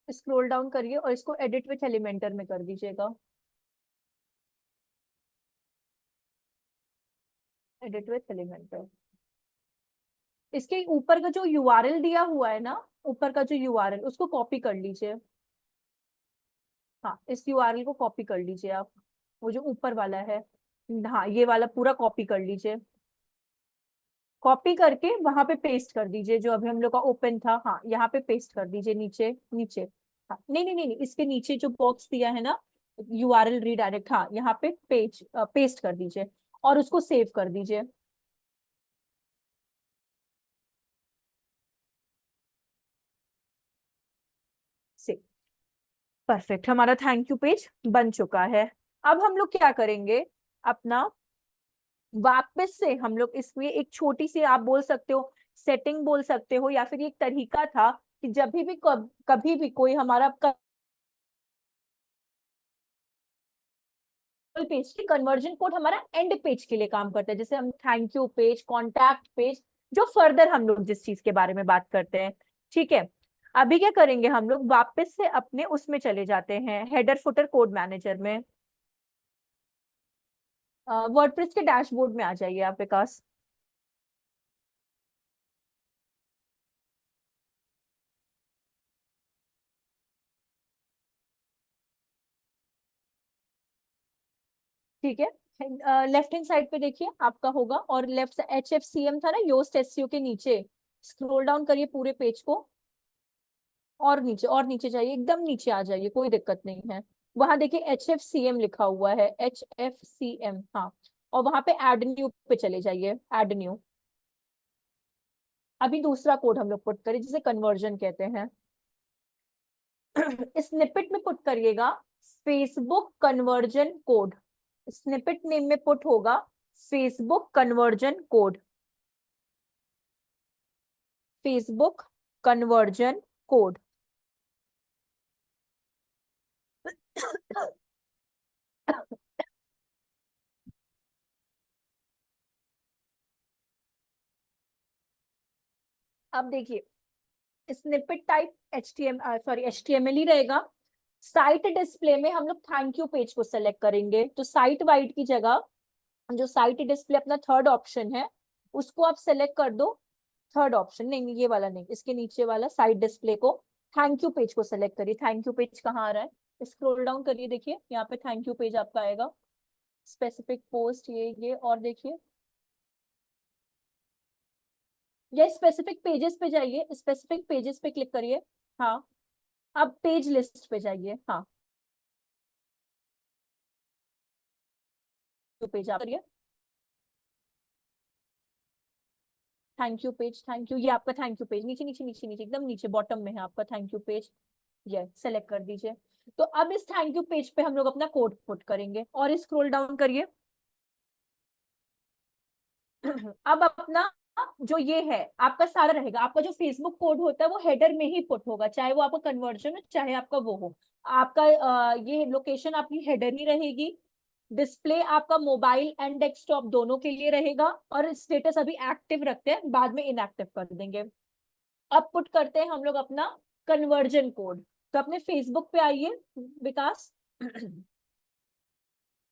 स्क्रॉल डाउन करिए और इसको एडिट विथ एलिमेंटर में कर दीजिएगा। Edit with Elementor. इसके ऊपर का जो यूआरएल दिया हुआ है ना, ऊपर का जो यूआरएल, उसको कॉपी कर लीजिए। हाँ, इस यूआरएल को कॉपी कर लीजिए आप, वो जो ऊपर वाला है। हाँ, ये वाला पूरा कॉपी कर लीजिए। कॉपी करके वहां पे पेस्ट कर दीजिए, जो अभी हम लोग का ओपन था। हाँ, यहाँ पे पेस्ट कर दीजिए, नीचे नीचे। हाँ, नहीं नहीं नहीं नहीं, इसके नीचे जो बॉक्स दिया है ना, यूआरएल रीडायरेक्ट, हाँ यहाँ पे पेस्ट कर दीजिए और उसको सेव कर दीजिए। सेव। परफेक्ट, हमारा थैंक यू पेज बन चुका है। अब हम लोग क्या करेंगे, अपना वापस से हम लोग इसमें एक छोटी सी, आप बोल सकते हो सेटिंग बोल सकते हो, या फिर एक तरीका था कि जब भी कभी भी कोई हमारा पेज की कन्वर्जन कोड हमारा एंड पेज के लिए काम करता है, जैसे हम thank you page, contact page, जो फर्दर हम लोग जिस चीज के बारे में बात करते हैं। ठीक है, अभी क्या करेंगे, हम लोग वापस से अपने उसमें चले जाते हैं, हेडर फुटर कोड मैनेजर में। वर्डप्रेस के डैशबोर्ड में आ जाइए आप विकास। ठीक है, लेफ्ट हैंड साइड पे देखिए आपका होगा, और लेफ्ट से HFCM था ना, योस्ट एसईओ के नीचे स्क्रॉल डाउन करिए पूरे पेज को, और नीचे जाइए, एकदम नीचे आ जाइए, कोई दिक्कत नहीं है। वहां देखिए HFCM लिखा हुआ है, HFCM, हाँ। और वहां पे एड न्यू पे चले जाइए, एड न्यू। अभी दूसरा कोड हम लोग पुट करें, जिसे कन्वर्जन कहते हैं। स्निपेट में पुट करिएगा Facebook conversion code. Snippet name में पुट होगा Facebook conversion code. Facebook conversion code. अब देखिए, snippet type H T M L ही रहेगा। साइट डिस्प्ले में हम लोग थैंक यू पेज को सेलेक्ट करेंगे, तो साइट वाइड की जगह जो साइट डिस्प्ले अपना थर्ड ऑप्शन है, उसको आप सेलेक्ट कर दो। थर्ड ऑप्शन नहीं, ये वाला नहीं, इसके नीचे वाला साइट डिस्प्ले को, थैंक यू पेज को सेलेक्ट करिए। थैंक यू पेज कहाँ आ रहा है, स्क्रॉल डाउन करिए, देखिए यहाँ पे थैंक यू पेज आपका आएगा। स्पेसिफिक पोस्ट, ये और देखिए, या स्पेसिफिक पेजेस पे जाइए, स्पेसिफिक पेजेस पे क्लिक करिए। हाँ, अब पेज लिस्ट पे जाइए। हाँ, तो पेज आप करिए, thank you page, thank you, ये आपका थैंक यू पेज, नीचे नीचे नीचे नीचे एकदम नीचे बॉटम में है आपका थैंक यू पेज। ये सेलेक्ट कर दीजिए। तो अब इस थैंक यू पेज पे हम लोग अपना कोड पुट करेंगे, और स्क्रॉल डाउन करिए। अब अपना जो ये है आपका सारा रहेगा, आपका जो फेसबुक कोड होता है वो हेडर में ही पुट होगा, चाहे वो आपका कन्वर्जन हो चाहे आपका वो हो। आपका ये लोकेशन आपकी हेडर ही रहेगी। डिस्प्ले आपका मोबाइल एंड डेस्कटॉप दोनों के लिए रहेगा, और स्टेटस अभी एक्टिव रखते हैं, बाद में इनएक्टिव कर देंगे। अब पुट करते हैं हम लोग अपना कन्वर्जन कोड। तो अपने फेसबुक पे आइए विकास,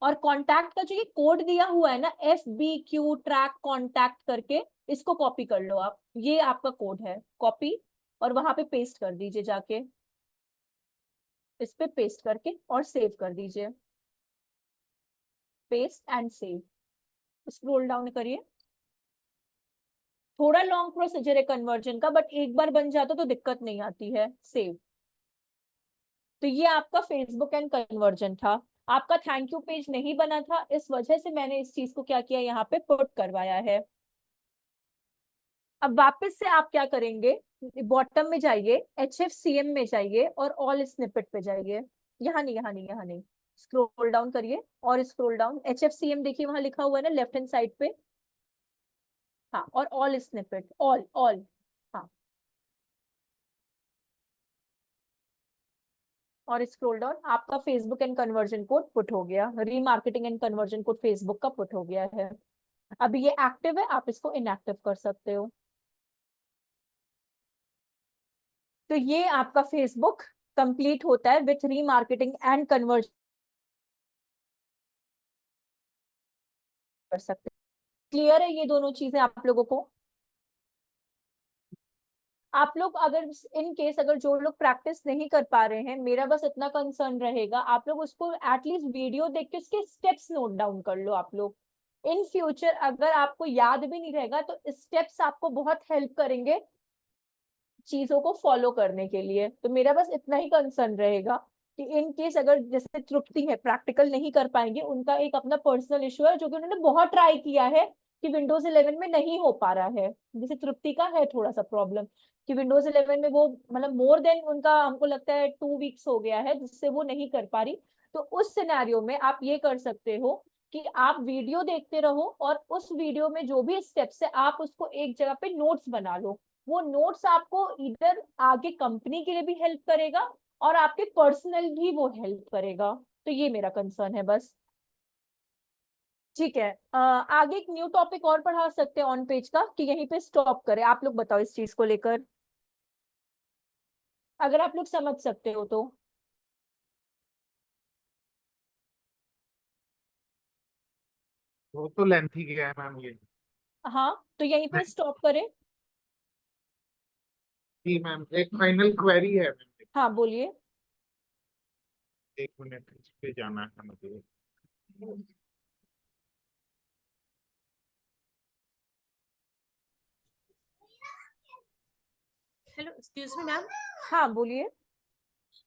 और कॉन्टैक्ट का जो ये कोड दिया हुआ है ना, FBQ ट्रैक कॉन्टैक्ट करके, इसको कॉपी कर लो आप, ये आपका कोड है, कॉपी, और वहां पे पेस्ट कर दीजिए जाके, इस पे पेस्ट करके और सेव कर दीजिए। Paste and save. Scroll down करिए। थोड़ा लॉन्ग प्रोसीजर है कन्वर्जन का, बट एक बार बन जाता तो दिक्कत नहीं आती है। सेव। तो ये आपका फेसबुक एंड कन्वर्जन था। आपका थैंक यू पेज नहीं बना था, इस वजह से मैंने इस चीज को क्या किया, यहाँ पे पुट करवाया है। अब वापस से आप क्या करेंगे, बॉटम में जाइए, HFCM में जाइए, और ऑल स्निपेट पे जाइए। यहाँ नहीं, यहाँ नहीं, यहाँ नहीं, स्क्रॉल डाउन करिए, और स्क्रॉल डाउन, HFCM देखिए वहां लिखा हुआ है ना लेफ्ट हैंड साइड पे। हाँ, और ऑल स्निपेट, ऑल ऑल। हाँ, और स्क्रॉल डाउन, आपका Facebook and conversion code put हो गया, remarketing and conversion code Facebook का पुट हो गया है। अभी ये एक्टिव है, आप इसको इनएक्टिव कर सकते हो। तो ये आपका फेसबुक कंप्लीट होता है विथ रीमार्केटिंग एंड कन्वर्जन कर सकते हैं। क्लियर है ये दोनों चीजें आप लोगों को? आप लोग अगर इन केस अगर जो लोग प्रैक्टिस नहीं कर पा रहे हैं, मेरा बस इतना कंसर्न रहेगा, आप लोग उसको एटलीस्ट वीडियो देख के उसके स्टेप्स नोट डाउन कर लो। आप लोग इन फ्यूचर अगर आपको याद भी नहीं रहेगा तो स्टेप्स आपको बहुत हेल्प करेंगे चीजों को फॉलो करने के लिए। तो मेरा बस इतना ही कंसर्न रहेगा कि इन केस अगर जैसे तृप्ति है प्रैक्टिकल नहीं कर पाएंगे, उनका एक अपना पर्सनल इशू है जो कि उन्होंने बहुत ट्राई किया है कि विंडोज 11 में नहीं हो पा रहा है। जैसे तृप्ति का है थोड़ा सा प्रॉब्लम कि विंडोज 11 में वो मतलब मोर देन उनका हमको लगता है 2 वीक्स हो गया है जिससे वो नहीं कर पा रही। तो उस सिनेरियो में आप ये कर सकते हो कि आप वीडियो देखते रहो और उस वीडियो में जो भी स्टेप्स है आप उसको एक जगह पे नोट्स बना लो। वो नोट्स आपको इधर आगे कंपनी के लिए भी हेल्प करेगा और आपके पर्सनल भी वो हेल्प करेगा। तो ये मेरा कंसर्न है बस। ठीक है, आगे एक न्यू टॉपिक और पढ़ा सकते हैं ऑन पेज का कि यहीं पे स्टॉप करें? आप लोग बताओ इस चीज को लेकर, अगर आप लोग समझ सकते हो तो। वो तो लेंथी गया है मैम ये। हाँ, तो यहीं पे स्टॉप करें। जी मैम, एक फाइनल क्वेरी है मैम। हाँ बोलिए। 1 मिनट, इस पे जाना है मुझे। Hello, excuse me ma'am. हाँ बोलिए।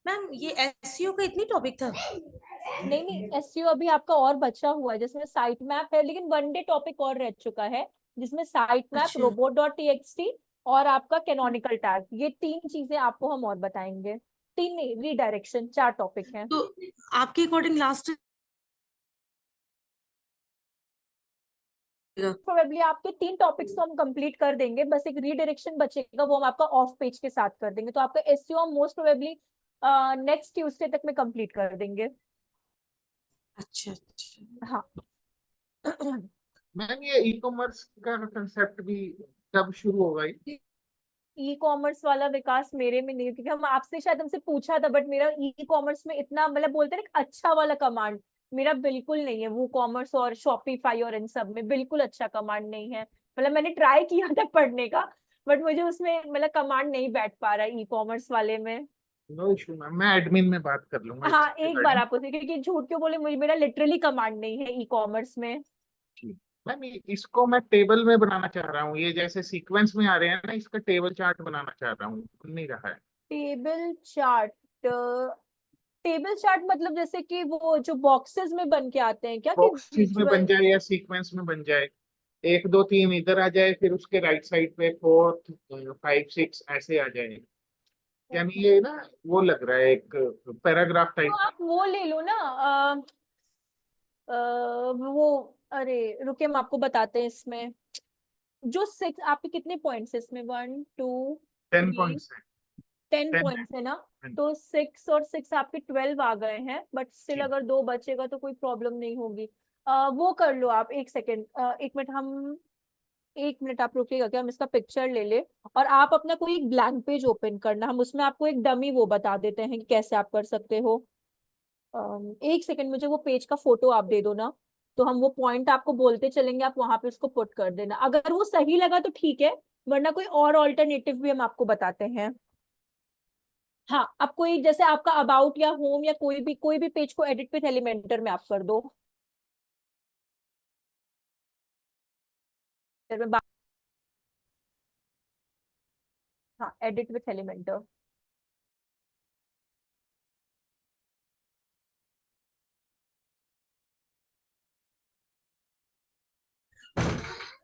मैम ये एसईओ का इतनी टॉपिक था? नहीं नहीं, एसईओ अभी आपका और बचा हुआ है जिसमें साइट मैप है, लेकिन वन डे टॉपिक और रह चुका है जिसमें साइट मैप, अच्छा। रोबोट डॉट टीएक्सटी और आपका कैनोनिकल टैग, ये 3 चीजें आपको हम और बताएंगे। 3 नहीं, रीडायरेक्शन, 4 टॉपिक हैं। तो आपके अकॉर्डिंग लास्ट? प्रोबेबली आपके 3 टॉपिक्स तो हम कंप्लीट कर देंगे, बस एक रीडायरेक्शन बचेगा, वो हम आपका ऑफ पेज के साथ कर देंगे। तो आपका एसईओ हम मोस्ट प्रोबेबली नेक्स्ट ट्यूसडे तक में कंप्लीट कर देंगे। अच्छा अच्छा। हाँ। मैम ये ई कॉमर्स का कंसेप्ट भी कब शुरू होगा ये? ई कॉमर्स वाला विकास मेरे में नहीं है, क्योंकि हम आपसे शायद हमसे पूछा था, बट मेरा ई कॉमर्स में इतना मतलब बोलते हैं ना अच्छा वाला कमांड मेरा बिल्कुल नहीं है। वो कॉमर्स और शॉपिफाई और इन सब में बिल्कुल अच्छा कमांड नहीं है। मतलब मैंने ट्राई किया था पढ़ने का, बट मुझे उसमें मतलब कमांड नहीं बैठ पा रहा ई कॉमर्स वाले में। नो इशू मैम, मैं एडमिन में बात कर लूंगा हाँ इसके एक बार रिगार्डिंग। आप उसे, क्योंकि झूठ क्यों बोले, मुझे मेरा लिटरली कमांड नहीं है ई कॉमर्स में। ठीक। मैम इसको मैं टेबल में बनाना चाह रहा हूँ, ये जैसे सीक्वेंस में आ रहे हैं ना, इसका टेबल चार्ट बनाना चाह रहा हूँ, बन नहीं रहा है। Table chart? टेबल चार्ट मतलब जैसे कि वो जो बॉक्सेस में बन के आते हैं क्या, कि बॉक्सेस में बन विजुअल? जाए या सीक्वेंस में बन जाए, 1 2 3 इधर आ जाए, फिर उसके राइट साइड पे 4 5 6 ऐसे आ जाए। यानी ये ना वो लग रहा है एक पैराग्राफ तो टाइप। आप वो ले लो ना, वो, अरे रुके हम आपको बताते हैं इसमें। जो 6 आपके कितने पॉइंट्स है इसमें, 1 2 3, 10 पॉइंट्स है। 10 पॉइंट्स 10 है ना? है। तो 6 और 6 आपके 12 आ गए हैं, बट स्टिल जी। अगर 2 बचेगा तो कोई प्रॉब्लम नहीं होगी। वो कर लो आप, 1 सेकेंड, 1 मिनट, हम 1 मिनट आप रुकिएगा क्या, हम इसका पिक्चर ले ले। और आप अपना कोई एक ब्लैंक पेज ओपन करना, हम उसमें आपको एक डमी वो बता देते हैं कि कैसे आप कर सकते हो। 1 सेकेंड, मुझे वो पेज का फोटो आप दे दो ना, तो हम वो पॉइंट आपको बोलते चलेंगे, आप वहां पे उसको पुट कर देना। अगर वो सही लगा तो ठीक है, वरना कोई और ऑल्टरनेटिव भी हम आपको बताते हैं। हाँ, आप कोई जैसे आपका अबाउट या होम या कोई भी पेज को एडिट विथ एलिमेंटर में आप कर दो। फिर मैं हाँ, एडिट विथ एलिमेंटर।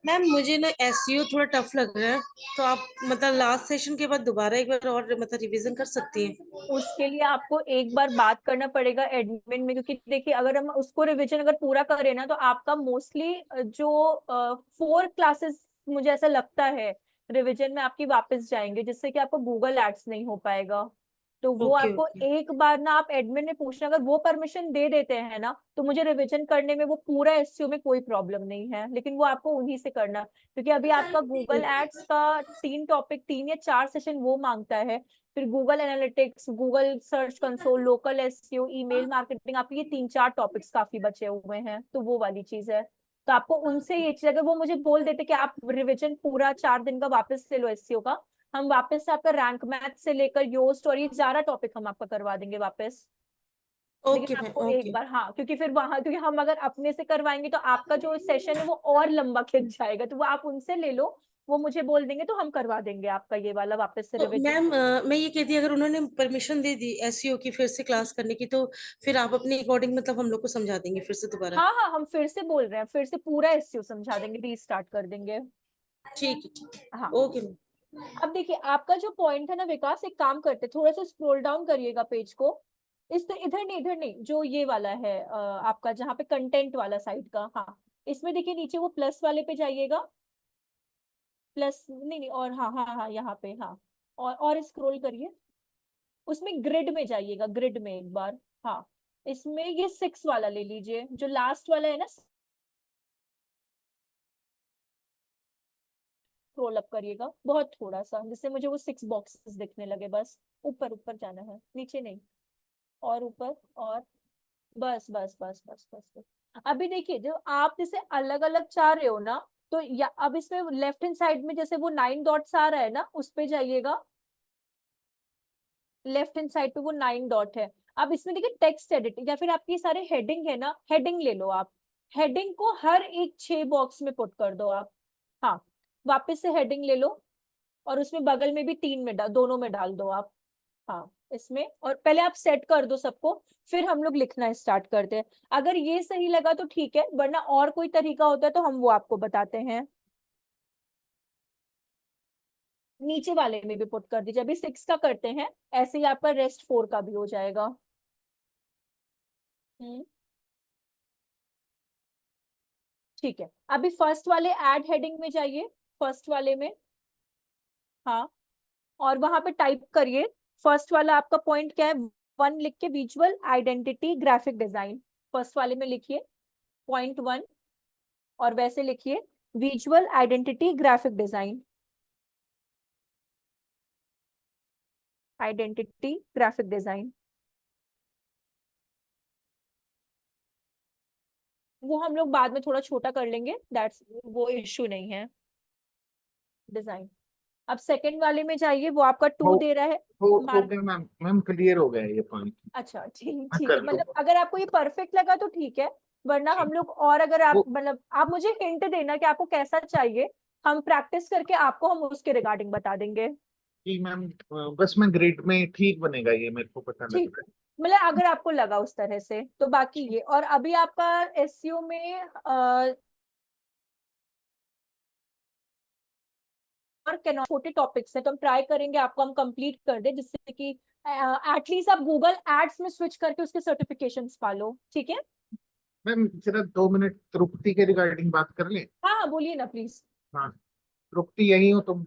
मैम मुझे ना एसईओ थोड़ा टफ लग रहा है, तो आप मतलब लास्ट सेशन के बाद दोबारा एक बार और मतलब रिवीजन कर सकती हैं? उसके लिए आपको एक बार बात करना पड़ेगा एडमिन में, क्योंकि देखिए अगर हम उसको रिवीजन अगर पूरा करें ना, तो आपका मोस्टली जो 4 क्लासेस मुझे ऐसा लगता है रिवीजन में आपकी वापस जाएंगे, जिससे कि आपको गूगल एड्स नहीं हो पाएगा। तो वो ओके आपको ओके। एक बार ना आप एडमिन में पूछना, अगर वो परमिशन दे देते हैं ना तो मुझे रिवीजन करने में वो पूरा एसईओ में कोई प्रॉब्लम नहीं है, लेकिन वो आपको उन्हीं से करना, क्योंकि अभी आपका गूगल एड्स का 3 टॉपिक, 3 या 4 सेशन वो मांगता है। फिर Google analytics, Google search console, local SEO, email marketing, आपके ये 3 4 टॉपिक्स काफी बचे हुए हैं, तो वो वाली चीज है। तो आपको उनसे ये चीज, अगर वो मुझे बोल देते कि आप रिवीजन पूरा 4 दिन का वापस ले लो एसईओ का, हम वापस से आपका रैंक मैथ से लेकर योस्ट और ये सारा टॉपिक हम आपका करवा देंगे वापस। ओके लेकिन मैम आपको एक ओके। बार, हाँ, क्योंकि फिर वहां, क्योंकि हम अगर अपने से करवाएंगे तो आपका जो सेशन है वो और लंबा खिंच जाएगा, तो वो आप उनसे ले लो, वो मुझे बोल देंगे तो हम करवा देंगे आपका ये वाला वापस से तो रिविजन। मैम मैं ये कहती अगर उन्होंने परमिशन दे दी एसईओ की फिर से क्लास करने की, तो फिर आप अपने अकॉर्डिंग मतलब हम लोग को समझा देंगे फिर से दोबारा? हाँ हाँ, हम फिर से बोल रहे हैं, फिर से पूरा एसईओ समझा देंगे, रीस्टार्ट कर देंगे। ठीक है ठीक है। हाँ। Okay ma'am. अब देखिए आपका जो पॉइंट है ना विकास, एक काम करते, थोड़ा सा स्क्रॉल डाउन करिएगा पेज को। इधर नहीं, इधर नहीं, जो ये वाला है आपका जहाँ पे कंटेंट वाला साइड का, हाँ, इसमें देखिए नीचे वो प्लस वाले पे जाइएगा। प्लस नहीं नहीं, और हाँ हाँ हाँ, यहाँ पे, हाँ, और स्क्रॉल करिए, उसमें ग्रिड में जाइएगा, ग्रिड में एक बार। हाँ, इसमें ये 6 वाला ले लीजिए, जो लास्ट वाला है ना, स्क्रॉल अप करिएगा बहुत थोड़ा सा, जिससे मुझे वो 6 बॉक्सेस दिखने लगे, बस ऊपर ऊपर जाना है, नीचे नहीं, और ऊपर, और बस बस बस बस बस बस। अभी देखिए, जो आप जैसे अलग अलग चाह रहे हो ना, तो या अब इसमें लेफ्ट हैंड साइड में जैसे वो 9 डॉट्स आ रहा है ना, उस पे जाइएगा। लेफ्ट हैंड साइड पे वो 9 डॉट है। अब इसमें देखिए टेक्स्ट एडिटिंग, या फिर आपके सारे हेडिंग है ना, हेडिंग ले लो आप। हेडिंग को हर एक 6 बॉक्स में पुट कर दो आप। हाँ, वापस से हेडिंग ले लो, और उसमें बगल में भी 3 में दोनों में डाल दो आप। हाँ, इसमें, और पहले आप सेट कर दो सबको, फिर हम लोग लिखना स्टार्ट करते हैं। अगर ये सही लगा तो ठीक है, वरना और कोई तरीका होता है तो हम वो आपको बताते हैं। नीचे वाले में भी पुट कर दीजिए, अभी 6 का करते हैं, ऐसे ही आपका रेस्ट 4 का भी हो जाएगा। हम्म, ठीक है। अभी फर्स्ट वाले ऐड हेडिंग में जाइए, फर्स्ट वाले में। हाँ, और वहां पे टाइप करिए, फर्स्ट वाला आपका पॉइंट क्या है, 1 लिख के, visual identity graphic design, first वाले में लिखिए पॉइंट 1, और वैसे लिखिए visual identity graphic design, identity graphic design. वो हम लोग बाद में थोड़ा छोटा कर लेंगे, दैट्स, वो इश्यू नहीं है। डिजाइन। अब सेकंड वाले में जाइए, वो आपका 2 हो दे रहा है। हो मार्क। गया मैम, मैम क्लियर हो गया ये पॉइंट। अच्छा, ठीक मैं ठीक है, कर मतलब लूंगा। अगर आपको ये परफेक्ट लगा तो ठीक है, वरना ठीक। हम लोग, और अगर आप वो मतलब आप मुझे हिंट देना कि आपको कैसा चाहिए, हम प्रैक्टिस करके आपको हम उसके रिगार्डिंग बता देंगे। जी मैम, बस मैं ग्रिड में ठीक बनेगा, ये मेरे को पता लग ठीक रहा है, मतलब अगर आपको लगा उस तरह से तो, बाकी है। ये, और अभी आपका एसईओ में और कैनॉट छोटे टॉपिक्स हैं, तो हम ट्राई करेंगे आपको हम कंप्लीट कर दे, जिससे कि एटलीस्ट आप गूगल एड्स में स्विच करके उसके सर्टिफिकेशंस पा लो, ठीक है। मैम जरा 2 मिनट तृप्ति के रिगार्डिंग बात कर लें। हाँ हाँ, बोलिए ना प्लीज। हाँ, तृप्ति यही हो तुम?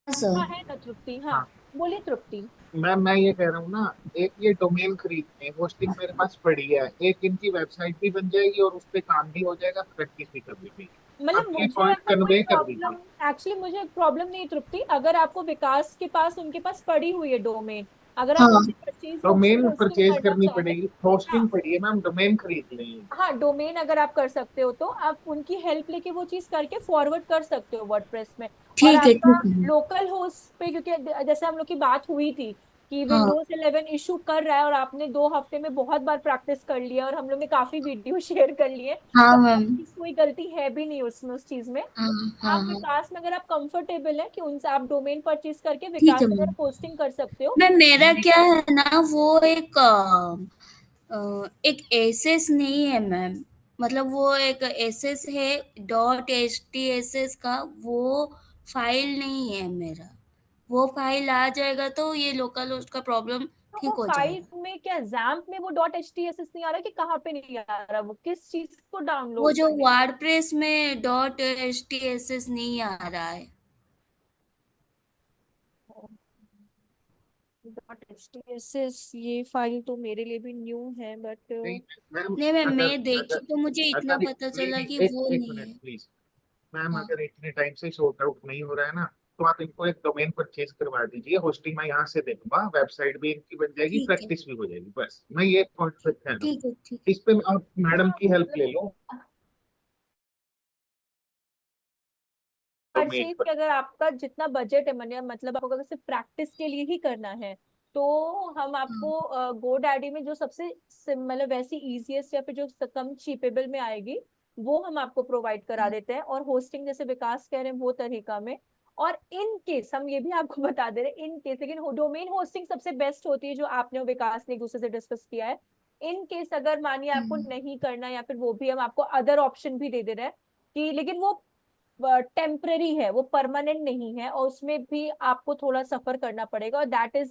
हाँ, सर। है ना तृप्ति, हाँ, हाँ बोलिए तृप्ति। मैम, मैं ये कह रहा हूँ ना, एक ये डोमेन खरीदने, होस्टिंग मेरे पास पड़ी है, एक इनकी वेबसाइट भी बन जाएगी और उस पे काम भी हो जाएगा, प्रैक्टिस भी कर ली। मतलब आप ये मुझे पॉइंट ऐसा कोई कन्वे कर प्रॉब्लम, दीजिए। एक्चुअली मुझे प्रॉब्लम नहीं है तृप्ति, अगर आपको विकास के पास, उनके पास पड़ी हुई है डोमेन, अगर आप हाँ उनसे परचेज से डोमेन होस्टिंग परचेज करना करनी चाहें। पड़ेगी, हाँ होस्टिंग पड़ी है मैम, डोमेन खरीद लें। हाँ, डोमेन अगर आप कर सकते हो तो आप उनकी हेल्प लेके वो चीज करके फॉरवर्ड कर सकते हो वर्डप्रेस में। और ठीक है आपका ठीक है। लोकल होस्ट पे, क्योंकि जैसे हम लोग की बात हुई थी कि हाँ विंडोज 11 इशू कर रहा है, और आपने 2 हफ्ते में बहुत बार प्रैक्टिस कर लिया, और हम लोग ने काफी वीडियो शेयर कर लिए, हाँ तो मैम। आपकी कोई गलती है भी नहीं उसमें, उस चीज में। हाँ हाँ आप हाँ। विकास में अगर आप कंफर्टेबल है कि उनसे आप डोमेन परचेज करके ठीक विकास है में अगर मैम। पोस्टिंग कर सकते हो। मैम मेरा क्या है ना, वो एक एसएस नहीं है मैम। मतलब वो एक एसएस है, dot H T S S का वो फाइल नहीं है मेरा। वो फाइल आ जाएगा तो ये लोकल होस्ट का प्रॉब्लम तो वो ठीक हो फाइल जाएगा। में क्या जैम्प में वो dot H T S S नहीं आ रहा, कि कहाँ पे नहीं आ रहा, वो किस चीज को वो डाउनलोड जो करने। वर्डप्रेस में dot H T S S नहीं आ रहा है। .htss ये फाइल तो मेरे लिए भी न्यू है, बट नहीं मैम, नहीं मैम, अगर मैं देखी अगर तो मुझे इतना अगर पता चला नहीं, कि एक वो एक नहीं मिनट है। प्लीज मैम, हाँ अगर इतने टाइम से सॉर्ट आउट नहीं हो रहा है ना, तो आप इनको एक डोमेन परचेज करवा दीजिए। होस्टिंग मैं यहाँ से दे दूंगा, वेबसाइट भी इनकी बन जाएगी, ठीक है, प्रैक्टिस भी हो जाएगी। बस मैं ये पॉइंट पे ध्यान ठीक रखूँ। है, ठीक है। इस पे आप मैडम हाँ की हेल्प ले मतलब लो डोमेन परचेज पर। के अगर आपका जितना बजट है, मतलब आपको अगर सिर्फ प्रैक्टिस के लिए ही करना है, तो हम हाँ, आपको गो डैडी में जो सबसे मतलब वैसी इजीएस्ट या फिर जो कम चीपेबल में आएगी, वो हम आपको प्रोवाइड करा हाँ, देते हैं। और होस्टिंग जैसे विकास कह रहे हैं वो तरीका में। और इन केस हम ये भी आपको बता दे रहे हैं, इन केस लेकिन डोमेन होस्टिंग सबसे बेस्ट होती है, जो आपने और विकास ने एक दूसरे से डिस्कस किया है। इन केस अगर मानिए आपको हम्म, नहीं करना, या फिर वो भी हम आपको अदर ऑप्शन भी दे दे रहे हैं कि, लेकिन वो टेम्पररी है, वो परमानेंट नहीं है, और उसमें भी आपको थोड़ा सफर करना पड़ेगा। और that is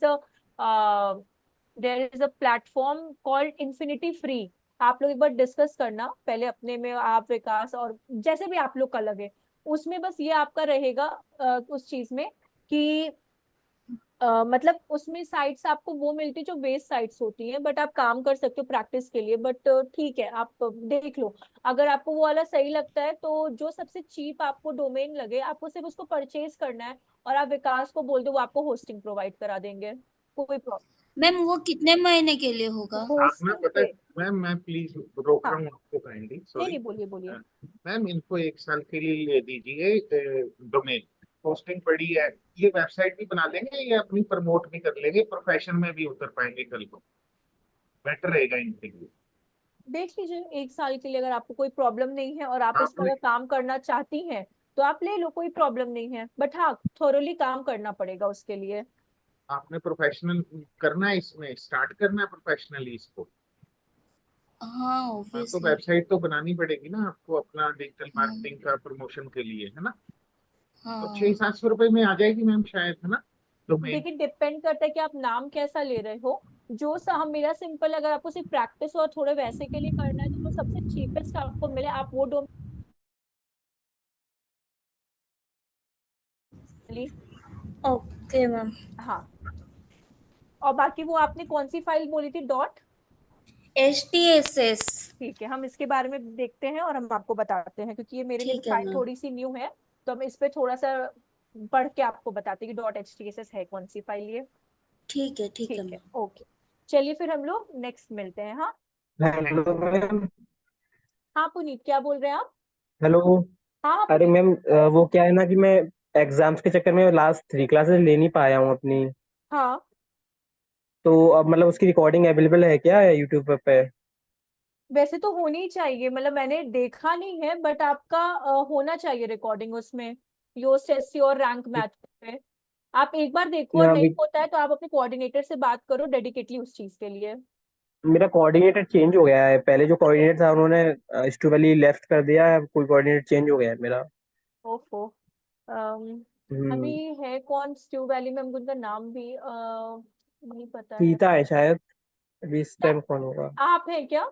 there is a platform called infinity free. आप लोग एक बार डिस्कस करना पहले अपने में, आप विकास और जैसे भी आप लोग का लगे, उसमें बस ये आपका रहेगा उस चीज में कि मतलब उसमें साइट्स आपको वो मिलती है जो बेस साइट्स होती हैं, बट आप काम कर सकते हो प्रैक्टिस के लिए। बट ठीक है, आप देख लो, अगर आपको वो वाला सही लगता है तो जो सबसे चीप आपको डोमेन लगे, आपको सिर्फ उसको परचेज करना है, और आप विकास को बोल दो, वो आपको होस्टिंग प्रोवाइड करा देंगे। कोई प्रॉब्लम मैम वो कितने महीने के लिए होगा? आप मैं होस्टिंग पता है पे। मैम, मैं प्लीज रोक रहा हाँ, हूँ आपको काइंडली, नहीं सॉरी। नहीं, बोलिए बोलिए। मैम इनको 1 साल के लिए ले दीजिए डोमेन। पोस्टिंग पड़ी है, ये वेबसाइट भी बना लेंगे, ये अपनी प्रमोट भी कर लेंगे, प्रोफेशन में भी उतर पाएंगे कल को। बेटर रहेगा इनके लिए। देख लीजिए, 1 साल के लिए अगर आपको कोई प्रॉब्लम नहीं है और आप इस पर आपने अगर काम करना चाहती हैं, तो आप ले लो, कोई प्रॉब्लम नहीं है। बट हाँ, थोरोली काम करना पड़ेगा उसके लिए। आपने प्रोफेशनल करना है, इसमें स्टार्ट करना है प्रोफेशनली इसको। हाँ, तो ऑब्वियसली। वेबसाइट तो बनानी पड़ेगी ना आपको, अपना डिजिटल हाँ, मार्केटिंग का प्रमोशन के लिए, है ना। तो छह हाँ। सात सौ रुपए में आ जाएगी मैम शायद, है ना, डोमेन। देखिए, डिपेंड करता है कि आप नाम कैसा ले रहे हो। जो सा हम मेरा सिंपल, अगर आपको सिर्फ प्रैक्टिस और थोड़े वैसे के लिए करना है, तो जो सबसे चीपेस्ट आपको मिले, आप वो डोमेन ली। Okay ma'am. हाँ, और बाकी वो आपने कौन सी फाइल बोली थी, डॉट? HTSS। ठीक है, हम इसके बारे में देखते हैं और हम आपको बताते हैं, क्योंकि ये मेरे लिए भी ठीक है फाइल मैम। थोड़ी सी न्यू है। तो हम इस पे थोड़ा सा पढ़ के आपको बताते हैं कि .htss है कौन सी फाइल ये। ठीक है ठीक है, मैम। ओके। चलिए फिर हम लोग नेक्स्ट मिलते हैं। हाँ हेलो मैम। हाँ, पुनीत क्या बोल रहे हैं आप? हेलो। हाँ हाँ, अरे पुनीत। मैम, वो क्या है ना कि मैं एग्जाम्स के चक्कर में लास्ट 3 क्लासेस ले नहीं पाया हूँ अपनी। हाँ, तो अब मतलब उसकी रिकॉर्डिंग अवेलेबल है क्या यूट्यूब पे? वैसे तो होनी ही चाहिए, मतलब मैंने देखा नहीं है, बट आपका होना चाहिए रिकॉर्डिंग उसमें, योस्ट एससी और रैंक मैथ पे। आप एक बार देखो, और नहीं अभी होता है तो आप अपने कोऑर्डिनेटर से बात करो डेडिकेटली उस चीज के लिए। मेरा कोऑर्डिनेटर चेंज हो गया है। पहले जो कोऑर्डिनेटर था उन्होंने स्टूबली लेफ्ट कर दिया है, कोई कोऑर्डिनेटर चेंज हो गया है मेरा। ओफो। अम, अभी हम्म। है कौन स्ट्यू वैली में, हमको उनका नाम भी नहीं पता है। सीता है शायद। अभी इस क्या टाइम कौन होगा? आप हैं क्या?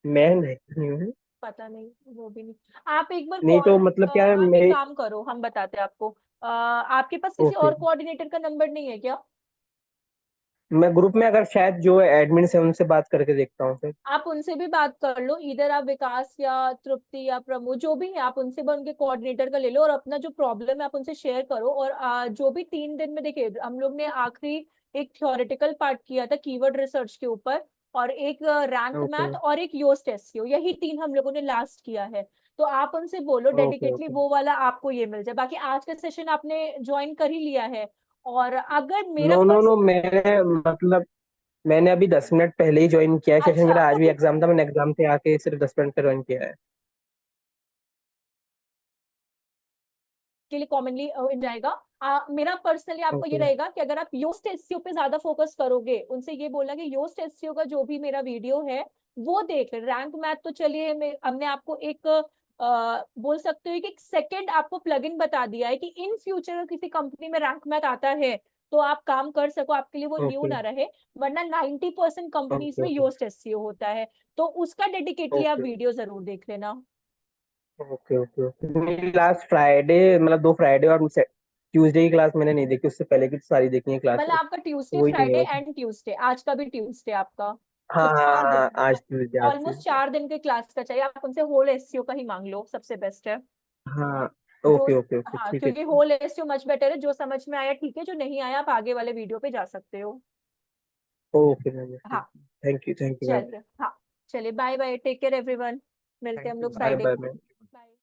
मैं नहीं हूँ। पता नहीं, वो भी नहीं। आप एक बार नहीं तो कॉल, मतलब क्या है आप एक मेरे। काम करो, हम बताते हैं आपको। आपके पास किसी ओके। और कोऑर्डिनेटर का नंबर नहीं है क्या? मैं ग्रुप में अगर शायद जो एडमिन है उनसे बात करके देखता हूँ फिर। आप उनसे भी बात कर लो, इधर आप विकास या तृप्ति या प्रमोद जो भी है, आप उनसे भी उनके कोऑर्डिनेटर का ले लो, और अपना जो प्रॉब्लम है आप उनसे शेयर करो। और जो भी 3 दिन में, देखिए हम लोग ने आखिरी एक थ्योरेटिकल पार्ट किया था कीवर्ड रिसर्च के ऊपर, और एक रैंक ओके मैथ, और एक योस्ट एसईओ, यही 3 हम लोगों ने लास्ट किया है। तो आप उनसे बोलो ओके डेडिकेटली ओके। वो वाला आपको ये मिल जाए। बाकी आज का सेशन आपने ज्वाइन कर ही लिया है, और अगर मेरा नो नो नो, पर्सन। मैंने मतलब मैंने अभी 10 मिनट पहले ही ज्वाइन किया है सेशन। अच्छा, मेरा आज तो भी एग्जाम था, मैंने एग्जाम से आके सिर्फ 10 मिनट का ज्वाइन किया है। के लिए कॉमनली इन जाएगा। मेरा पर्सनली आपको ये ओके रहेगा कि अगर आप योस्ट एसईओ पे ज्यादा फोकस करोगे, उनसे ये बोलना कि योस्ट एसईओ का जो भी मेरा वीडियो है वो देख ले। रैंक मैथ तो चलिए, हमने आपको एक बोल सकते हो कि एक सेकंड आपको प्लगइन बता दिया है कि इन फ्यूचर किसी कंपनी में रैंक मैथ आता है तो आप काम कर सको, आपके लिए वो न्यू ओके ना रहे। वरना 90% कंपनीज ओके में ओके योस्ट एसईओ होता है, तो उसका डेडिकेटली आप ओके वीडियो जरूर देख लेना। Okay okay okay. Last Friday मतलब 2 फ्राइडे और ट्यूसडे की क्लास मैंने नहीं देखी, उससे पहले की तो सारी देखी है मतलब क्लासेस, आपका ट्यूसडे वही नहीं फ्राइडे है। एंड ट्यूसडे, आज का भी ट्यूसडे आपका, हाँ तो हाँ हाँ 4 दिन, हाँ, आज ट्यूसडे, आज ऑलमोस्ट ट्यूसडे। 4 दिन के क्लास का चाहिए, आप उनसे होल एसईओ का ही मांग लो, सबसे बेस्ट है। हाँ, जो, ओके ओके ओके, हाँ ठीक है। क्योंकि होल एसईओ मच बेटर है, जो समझ में आया ठीक है, जो नहीं आया आप आगे वाले वीडियो पे जा सकते हो। ओके मैम, हाँ थैंक यू मैम। चलिए, हाँ चलिए, bye bye, take care everyone, मिलते हैं थैंक हम यू लोग ma'am. Bye Friday. Bye ma'am.